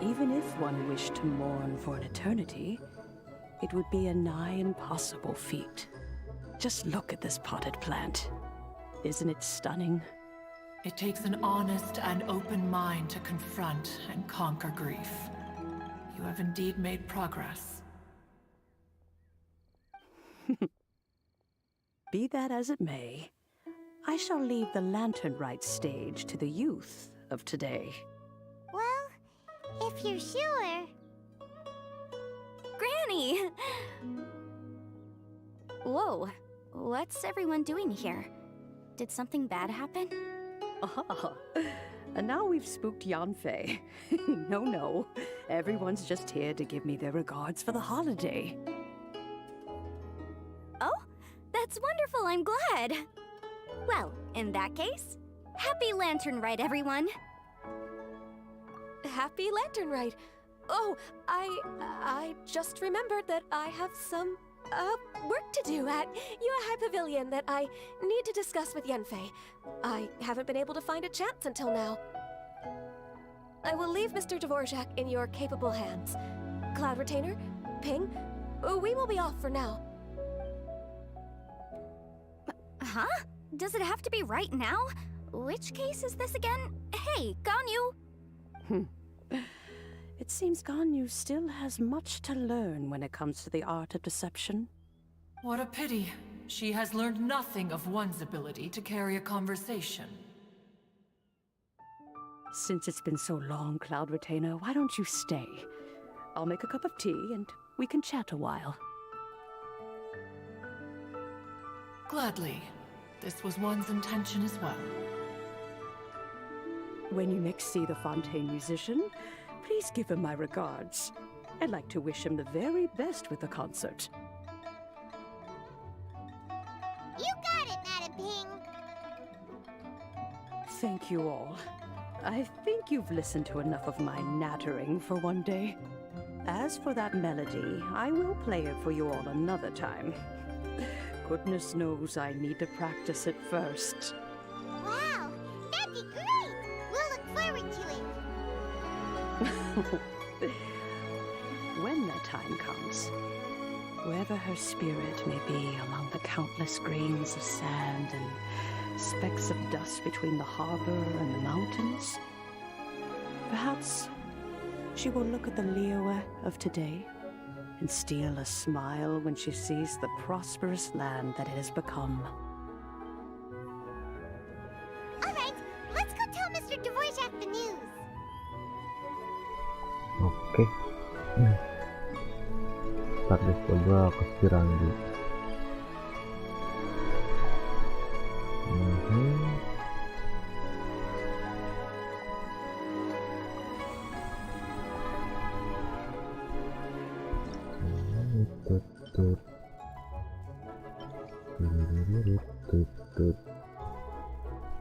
Even if one wished to mourn for an eternity, it would be a nigh impossible feat. Just look at this potted plant. Isn't it stunning? It takes an honest and open mind to confront and conquer grief. You have indeed made progress. Be that as it may, I shall leave the lantern rite stage to the youth of today. Well, if you're sure. Granny! Whoa, what's everyone doing here? Did something bad happen? Ah, and now we've spooked Yanfei. No, everyone's just here to give me their regards for the holiday. Oh, that's wonderful, I'm glad. Well, in that case, happy Lantern Rite, everyone. Happy Lantern Rite. Oh, I just remembered that I have some work to do at Yuehai Pavilion that I need to discuss with Yanfei. I haven't been able to find a chance until now. I will leave Mr. Dvorak in your capable hands. Cloud Retainer, Ping, we will be off for now. Huh? Does it have to be right now? Which case is this again? Hey, Ganyu! It seems Ganyu still has much to learn when it comes to the art of deception. What a pity. She has learned nothing of one's ability to carry a conversation. Since it's been so long, Cloud Retainer, why don't you stay? I'll make a cup of tea and we can chat a while. Gladly. This was one's intention as well. When you next see the Fontaine musician, please give him my regards. I'd like to wish him the very best with the concert. You got it, Madam Ping. Thank you all. I think you've listened to enough of my nattering for one day. As for that melody, I will play it for you all another time. Goodness knows I need to practice it first. Wow, that'd be great. We'll look forward to it. When that time comes, wherever her spirit may be among the countless grains of sand and specks of dust between the harbor and the mountains, perhaps she will look at the Liyue of today and steal a smile when she sees the prosperous land that it has become. All right, let's go tell Mr. Dvorak the news. Oke. Ntar deh coba ke Pirangi.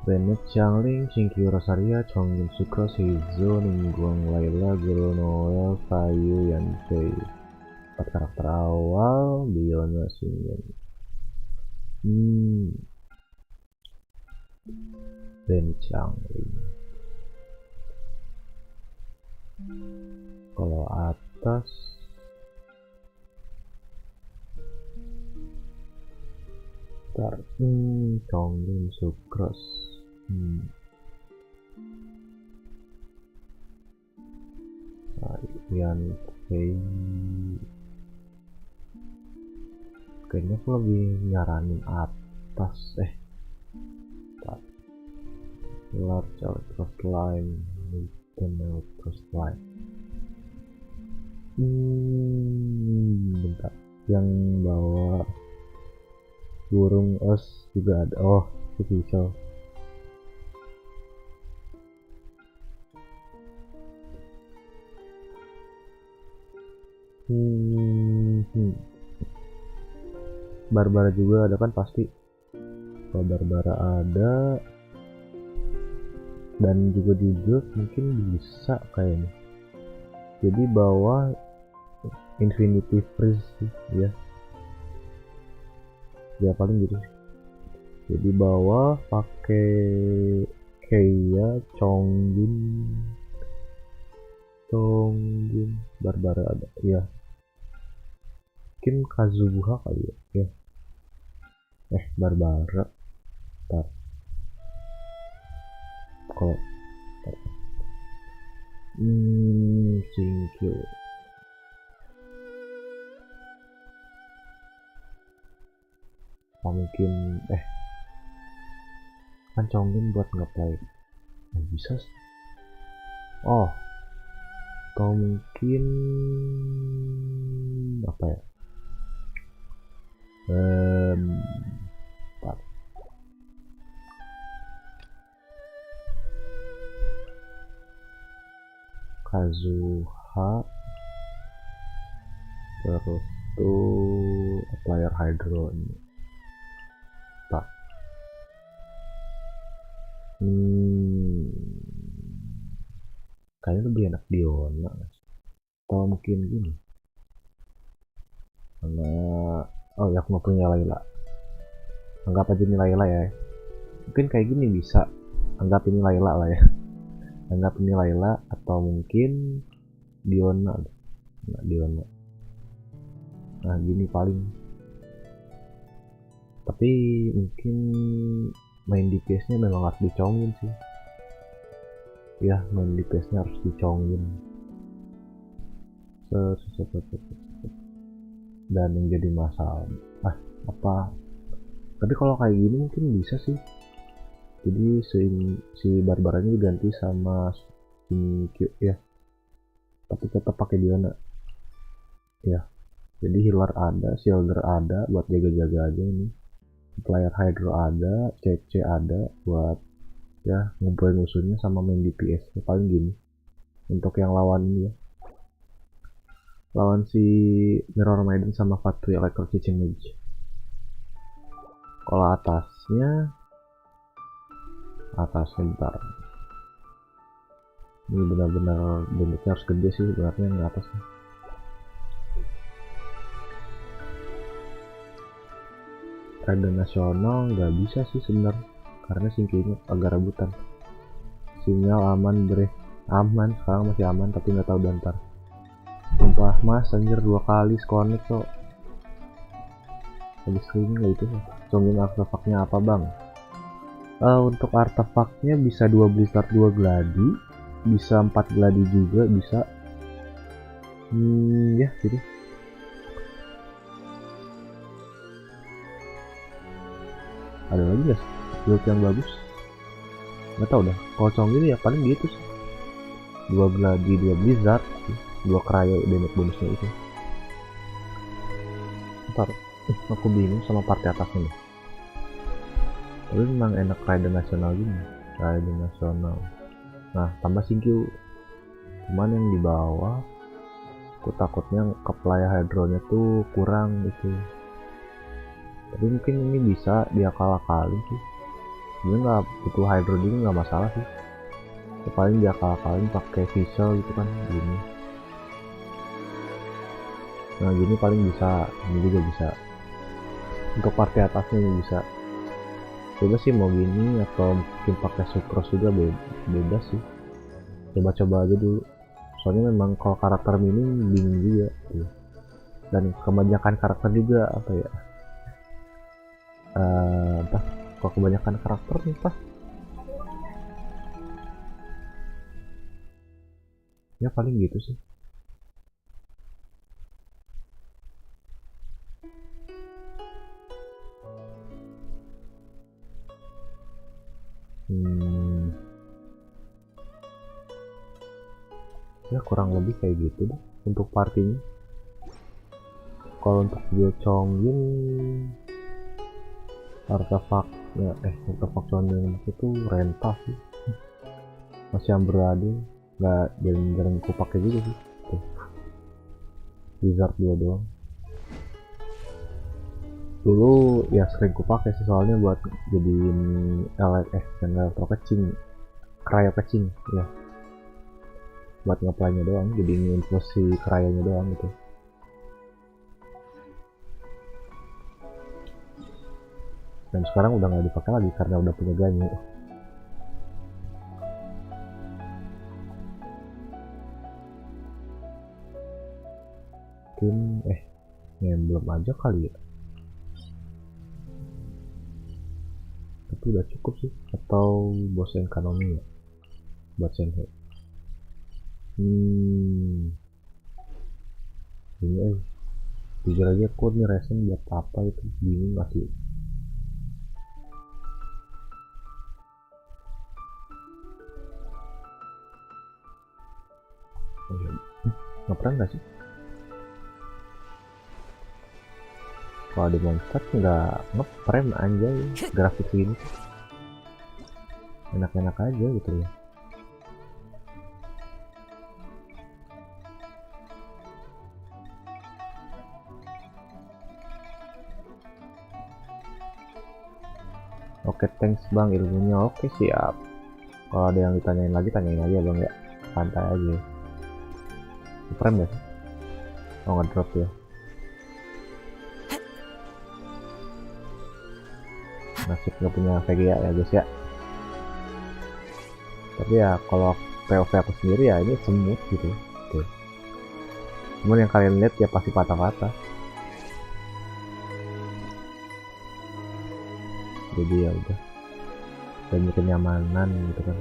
Bennett Changling, Shinkyu Rosaria, Chongjin Sukro, Seizo, Ningguang Laila, Guru Noel, Fayu, Yanfei. 4 karakter awal, Biona Shingen. Ben Changling. Kalau atas Chongjin Sukros. Yanfei. Kayaknya aku lebih nyaranin atas large outcross line, medium outcross line. Bentar, yang bawa burung os juga ada. Oh, itu bisa. Barbara juga ada kan pasti. Kalau Barbara ada dan juga jujur mungkin bisa kayaknya. Jadi bawa Infinity Freeze sih, ya. Ya paling gitu. Jadi bawa pakai Keiya, Chongjin, Tongjin Barbara ada ya, mungkin Kazuha kali ya, Barbara ntar kalau Cinkyu mungkin kan Tongjin buat nge-play bisa sih. Atau mungkin apa ya, Kazuha terus tuh player Hydro ini kayaknya lebih enak Diona atau mungkin gini karena ya aku mau punya Layla, anggap aja ini Layla ya, mungkin kayak gini bisa, anggap ini Layla lah ya, anggap ini Layla atau mungkin Diona. Nah gini paling, tapi mungkin main DPS nya memang harus dicongin sih ya, main DPS nya harus dicongin dan yang jadi masalah apa, tapi kalau kayak gini mungkin bisa sih, jadi si Barbaranya diganti sama Q ya, tapi tetap pakai Diona ya, jadi healer ada, shielder ada buat jaga-jaga aja ini, player Hydro ada, CC ada buat ya ngumpulin musuhnya sama main DPS ya, paling gini untuk yang lawan ini ya, lawan si Mirror Maiden sama Fatui Electro Kitchen Mage. Kalau atasnya bentar, ini benar-benar damage-nya harus gede sih sebenarnya yang atasnya. Rada nasional nggak bisa sih sebenarnya karena singkirnya agak rebutan. Sinyal aman aman, sekarang masih aman tapi nggak tahu bentar. Sumpah mas anjir 2 kali connect kok. Habis streaming nggak itu. Congin artefaknya apa bang? Untuk artefaknya bisa 2 blizzard 2 gladi, bisa 4 gladi juga bisa. Ya gitu. Ada lagi guys build yang bagus, nggak tahu dah. Kalau Congin ya paling gitu sih, 2 gladi 2 blizzard 2 cryo damage bonusnya itu. Ntar aku bingung sama party atasnya nih, tapi memang enak rider nasional gini, rider nasional. Nah tambah singkyu, cuman yang di bawah aku takutnya keplay hydronya tuh kurang gitu, tapi mungkin ini bisa diakal-akalin sih, ini nggak butuh hydro juga nggak masalah sih, paling diakal-akalin pakai visual gitu kan gini. Nah gini paling bisa, ini juga bisa untuk party atasnya ini bisa. Coba sih mau gini atau mungkin pakai sucrose juga, bebas sih, coba-coba aja dulu, soalnya memang kalau karakter minim bingung juga dan kebanyakan karakter juga apa ya, kalau kebanyakan karakter nih ya paling gitu sih. Ya kurang lebih kayak gitu deh untuk partinya. Kalau untuk build Congin artefaknya artefak Congin itu rentah sih, masih yang berada, nggak jarang aku pakai juga sih tuh. Wizard 2 doang dulu ya, sering ku pakai sih soalnya buat jadiin elektro kecing, cryo kecing ya, buat ngeplaynya doang, jadi infusi cryonya doang gitu. Dan sekarang udah nggak dipakai lagi karena udah punya ganyu. mungkin belum aja kali ya, tapi udah cukup sih, atau bosen ekonomi ya buat senhe. Ini jujur aja aku nih racing buat apa itu bingung masih. Ngeprank gak sih? Kalau di monster nggak ngeprank anjay, grafik ini enak-enak aja gitu ya. Oke, thanks bang ilmunya. Oke, siap. Kalau ada yang ditanyain lagi tanyain aja bang ya, santai aja. Keren gak sih? Oh, ngedrop ya. Nasib nggak punya VGA ya guys ya. Tapi ya kalau POV aku sendiri ya ini semut gitu. Tuh. Cuman yang kalian lihat ya pasti patah-patah. Jadi ya udah, demi kenyamanan gitu kan.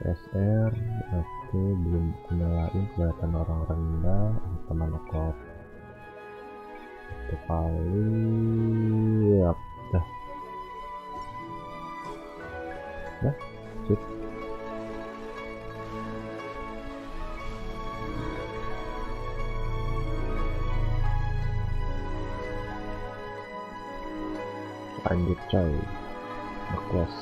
FSR aku belum kenalain kelihatan orang rendah teman aku satu kali ya udah sip. Lanjut coy, request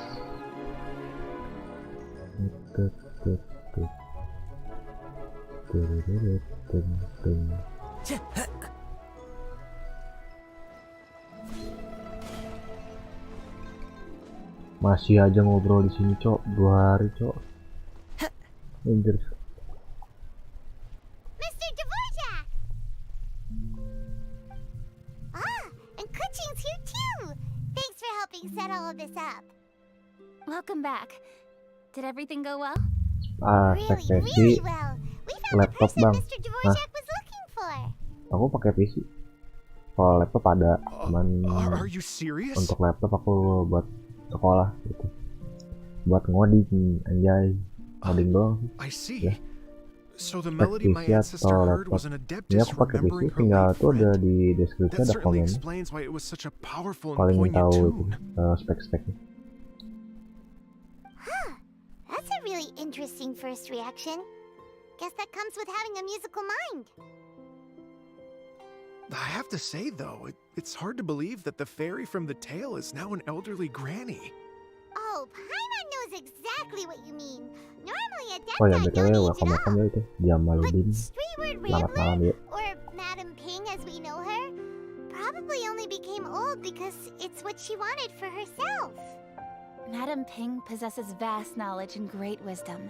masih aja ngobrol di sini cok 2 hari cok. Anjir. Mr. Dvorak! And Kuchin's here too! Thanks for helping set all of this up. Welcome back. Did everything go well? Really well. We found the Laptop person bang. Mr. Dvorak was looking for. Aku pakai PC. Kalau laptop ada, cuman Are you serious? untuk laptop aku buat sekolah gitu. Buat ngoding anjay. Ngoding doang. I see. Ya. So the melody my PC ancestor atau heard laptop. was an Ini adeptus aku pakai PC, remembering her tinggal late tuh ada friend. di deskripsi That ada certainly komen. explains why it was such a powerful and Kalau ingin poignant tahu itu tune. spek-speknya. That's a really interesting first reaction. Guess that comes with having a musical mind. I have to say though, it's hard to believe that the fairy from the tale is now an elderly granny. Oh, Paimon knows exactly what you mean. Normally a Oh ya, dead btw don't age welcome at all. ya itu Dimaklumi. But Streetward Selamat malam Rambler, ya. or Madam Ping as we know her, probably only became old because it's what she wanted for herself. Madam Ping possesses vast knowledge and great wisdom.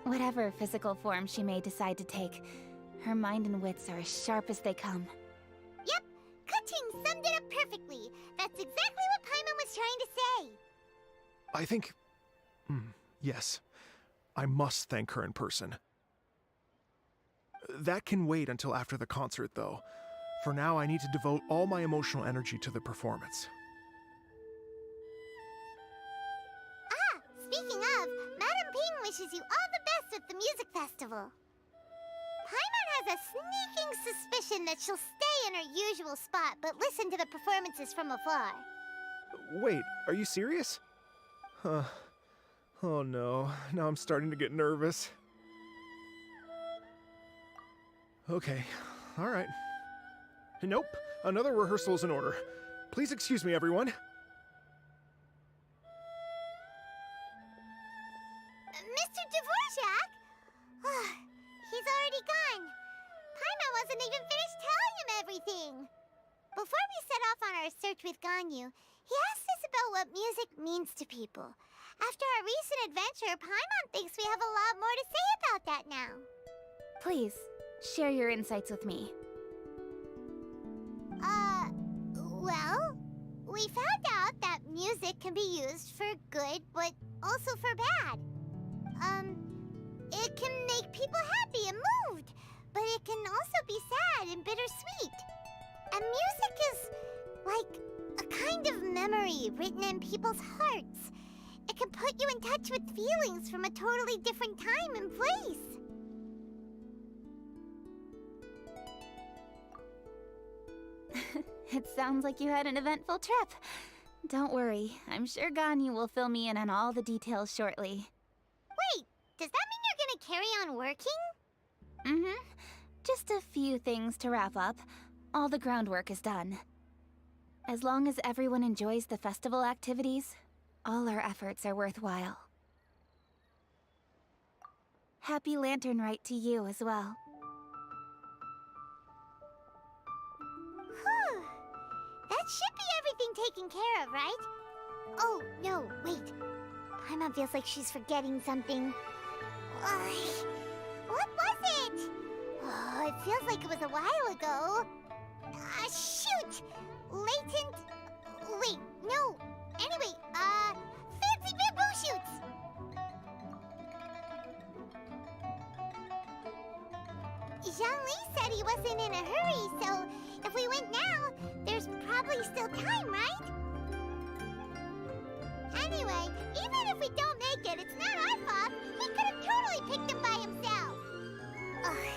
Whatever physical form she may decide to take, her mind and wits are as sharp as they come. Yep, Kuching summed it up perfectly. That's exactly what Paimon was trying to say. I think... yes. I must thank her in person. That can wait until after the concert, though. For now, I need to devote all my emotional energy to the performance. Speaking of, Madam Ping wishes you all the best at the music festival. Paimon has a sneaking suspicion that she'll stay in her usual spot but listen to the performances from afar. Wait, are you serious? Oh no, now I'm starting to get nervous. Okay, alright. Nope, another rehearsal is in order. Please excuse me, everyone. Mr. Dvorak? He's already gone. Paimon wasn't even finished telling him everything. Before we set off on our search with Ganyu, he asked us about what music means to people. After our recent adventure, Paimon thinks we have a lot more to say about that now. Please, share your insights with me. Well, we found out that music can be used for good, but also for bad. It can make people happy and moved, but it can also be sad and bittersweet. And music is like a kind of memory written in people's hearts. It can put you in touch with feelings from a totally different time and place. It sounds like you had an eventful trip. Don't worry, I'm sure Ganyu will fill me in on all the details shortly. Wait, does that mean you're gonna carry on working? Mm-hmm. Just a few things to wrap up. All the groundwork is done. As long as everyone enjoys the festival activities, all our efforts are worthwhile. Happy Lantern Rite to you as well. Whew. That should be everything taken care of, right? Oh, no, wait. Paimon feels like she's forgetting something. What was it? Oh, it feels like it was a while ago. Shoot! Latent... Wait, no. Anyway, fancy bamboo shoots! Jean-Lee said he wasn't in a hurry, so if we went now, there's probably still time, right? Anyway, even if we don't make it, it's not our fault. He could have totally picked them by himself. Ugh.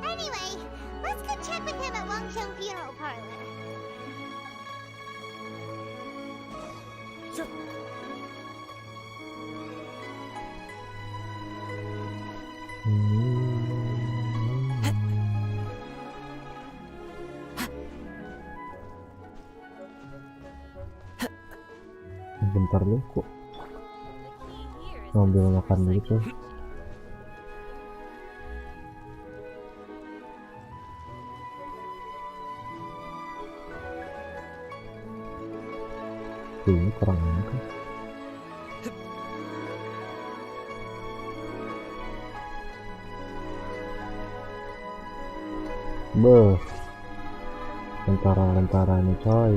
Anyway, let's go check with him at Wangcheng Funeral Parlor. Bentar dulu kok ngambil makan dulu tuh. Ini kurang angka. Beuh, lentara-lentaranya coy.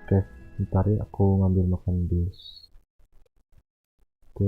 Oke, ntar ya aku ngambil makan dulu. Oke.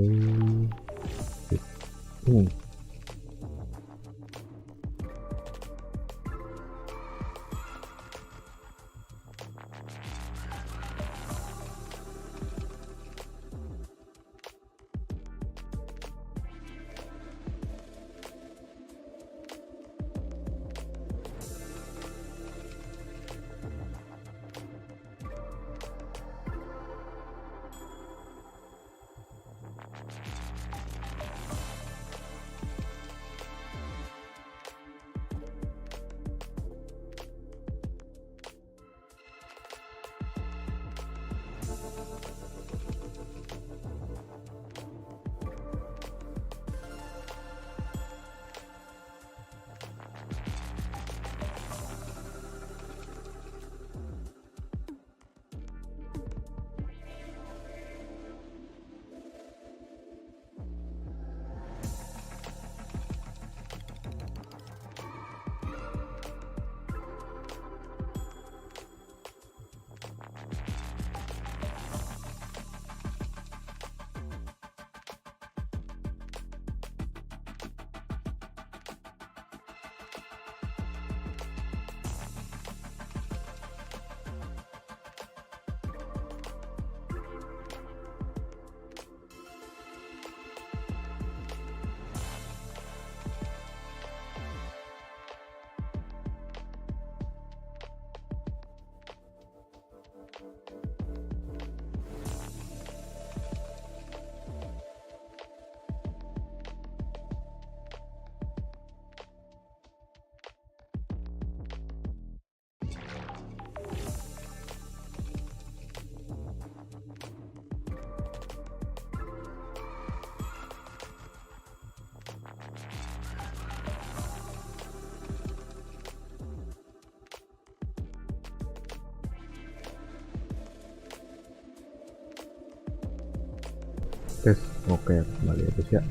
Tes, oke, kembali ya guys ya.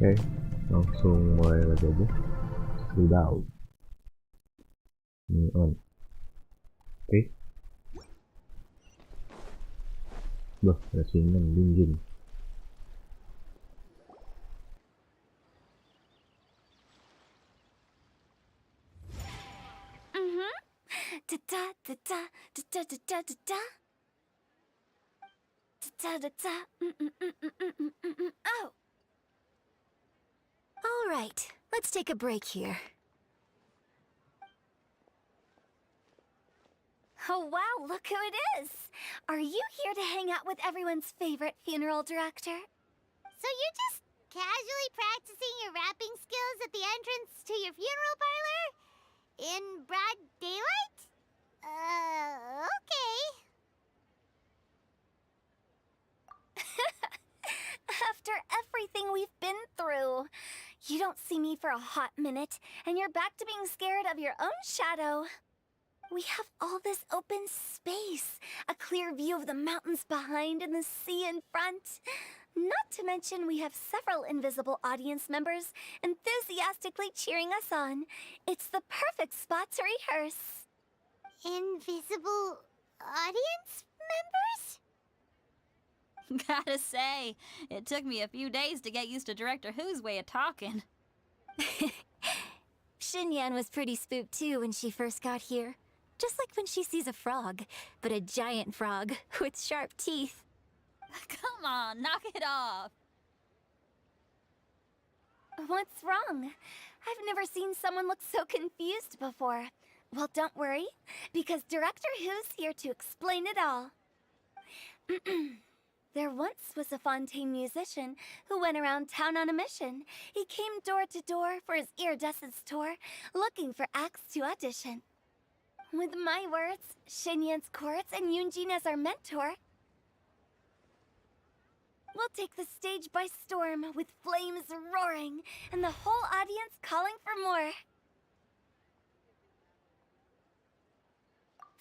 Oke, langsung mulai lagi aja. Sudah. Ini on. Oke. Loh, ada sinyal dingin. Oh. All right, let's take a break here. Oh wow, look who it is! Are you here to hang out with everyone's favorite funeral director? So you're just casually practicing your rapping skills at the entrance to your funeral parlor? In broad daylight? Okay. After everything we've been through, you don't see me for a hot minute, and you're back to being scared of your own shadow. We have all this open space, a clear view of the mountains behind and the sea in front. Not to mention we have several invisible audience members enthusiastically cheering us on. It's the perfect spot to rehearse. Invisible audience members? Gotta say, it took me a few days to get used to Director Who's way of talking. Xinyan was pretty spooked too when she first got here. Just like when she sees a frog, but a giant frog with sharp teeth. Come on, knock it off. What's wrong? I've never seen someone look so confused before. Well, don't worry, because Director Who's here to explain it all. There once was a Fontaine musician who went around town on a mission. He came door to door for his iridescence tour, looking for acts to audition. With my words, Shinyan's chorus, and Yunjin as our mentor, we'll take the stage by storm with flames roaring and the whole audience calling for more.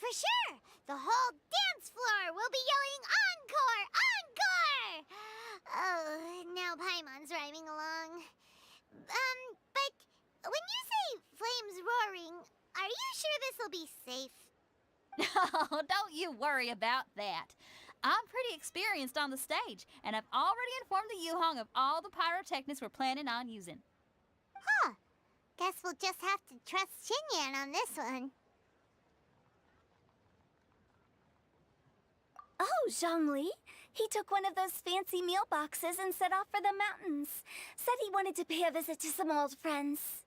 For sure! The whole dance floor will be yelling encore! Encore! Oh, now Paimon's rhyming along. But when you say flames roaring, are you sure this'll be safe? No, don't you worry about that. I'm pretty experienced on the stage, and I've already informed the Yuhong of all the pyrotechnics we're planning on using. Huh. Guess we'll just have to trust Xinyan on this one. Oh, Zhongli. He took one of those fancy meal boxes and set off for the mountains. Said he wanted to pay a visit to some old friends.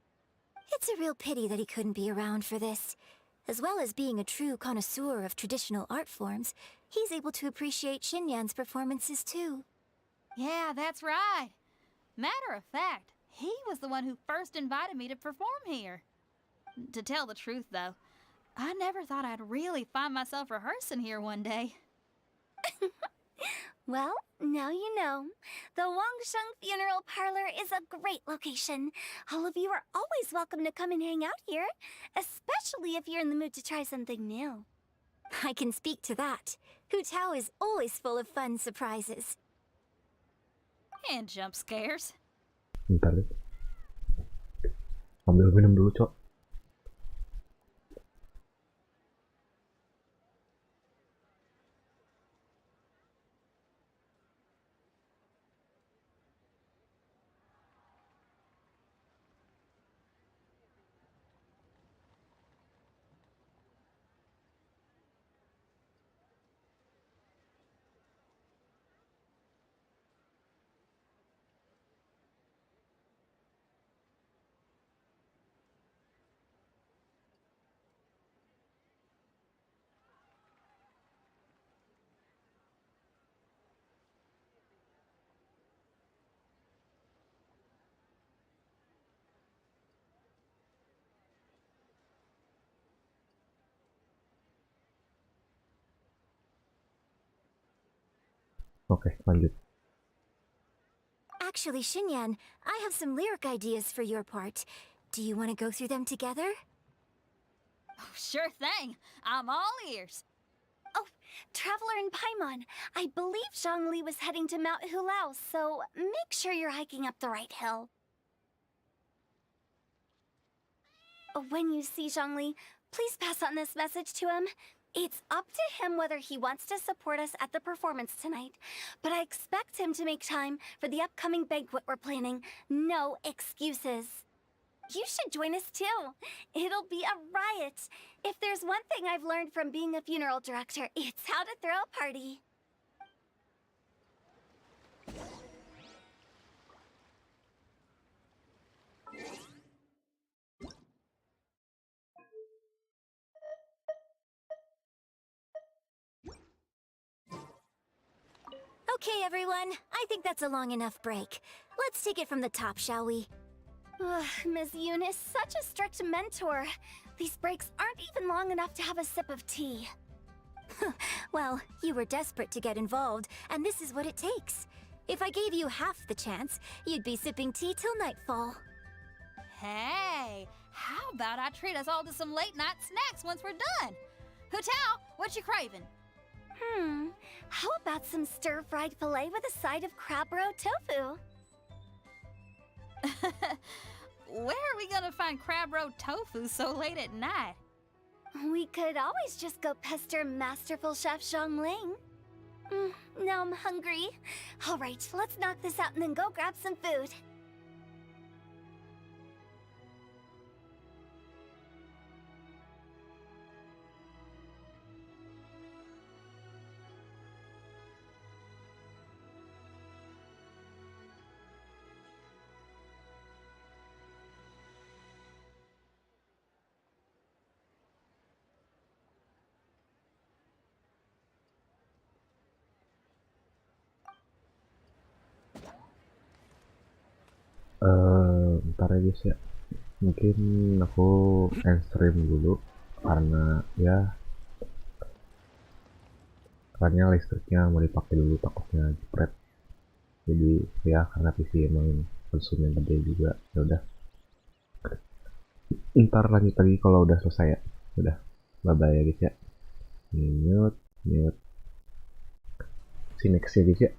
It's a real pity that he couldn't be around for this. As well as being a true connoisseur of traditional art forms, he's able to appreciate Xinyan's performances too. Yeah, that's right. Matter of fact, he was the one who first invited me to perform here. To tell the truth, though, I never thought I'd really find myself rehearsing here one day. Well, now you know. The Wangsheng Funeral Parlor is a great location. All of you are always welcome to come and hang out here, especially if you're in the mood to try something new. I can speak to that. Hu Tao is always full of fun surprises. And jump scares. Bentar deh. Ambil minum dulu, Cok. Oke, lanjut. Actually, Xinyan, I have some lyric ideas for your part. Do you want to go through them together? Oh, sure thing. I'm all ears. Oh, Traveler in Paimon, I believe Zhongli was heading to Mount Hulao, so make sure you're hiking up the right hill. When you see Zhongli, please pass on this message to him. It's up to him whether he wants to support us at the performance tonight, but I expect him to make time for the upcoming banquet we're planning. No excuses. You should join us too. It'll be a riot. If there's one thing I've learned from being a funeral director, it's how to throw a party. Okay, everyone. I think that's a long enough break. Let's take it from the top, shall we? Miss Eunice, such a strict mentor. These breaks aren't even long enough to have a sip of tea. Well, you were desperate to get involved, and this is what it takes. If I gave you half the chance, you'd be sipping tea till nightfall. Hey, how about I treat us all to some late-night snacks once we're done? Hutao, what you craving? How about some stir-fried filet with a side of crab roe tofu? Where are we gonna find crab roe tofu so late at night? We could always just go pester masterful chef Zhongling. Now I'm hungry. All right, let's knock this out and then go grab some food. Ntar ya guys ya, mungkin aku end stream dulu karena listriknya mau dipakai dulu, takutnya jepret. Jadi ya karena PC emang konsumnya gede juga. Ya udah, ntar lanjut lagi kalau udah selesai ya. Udah, bye bye ya guys ya. Mute. See you next ya guys ya.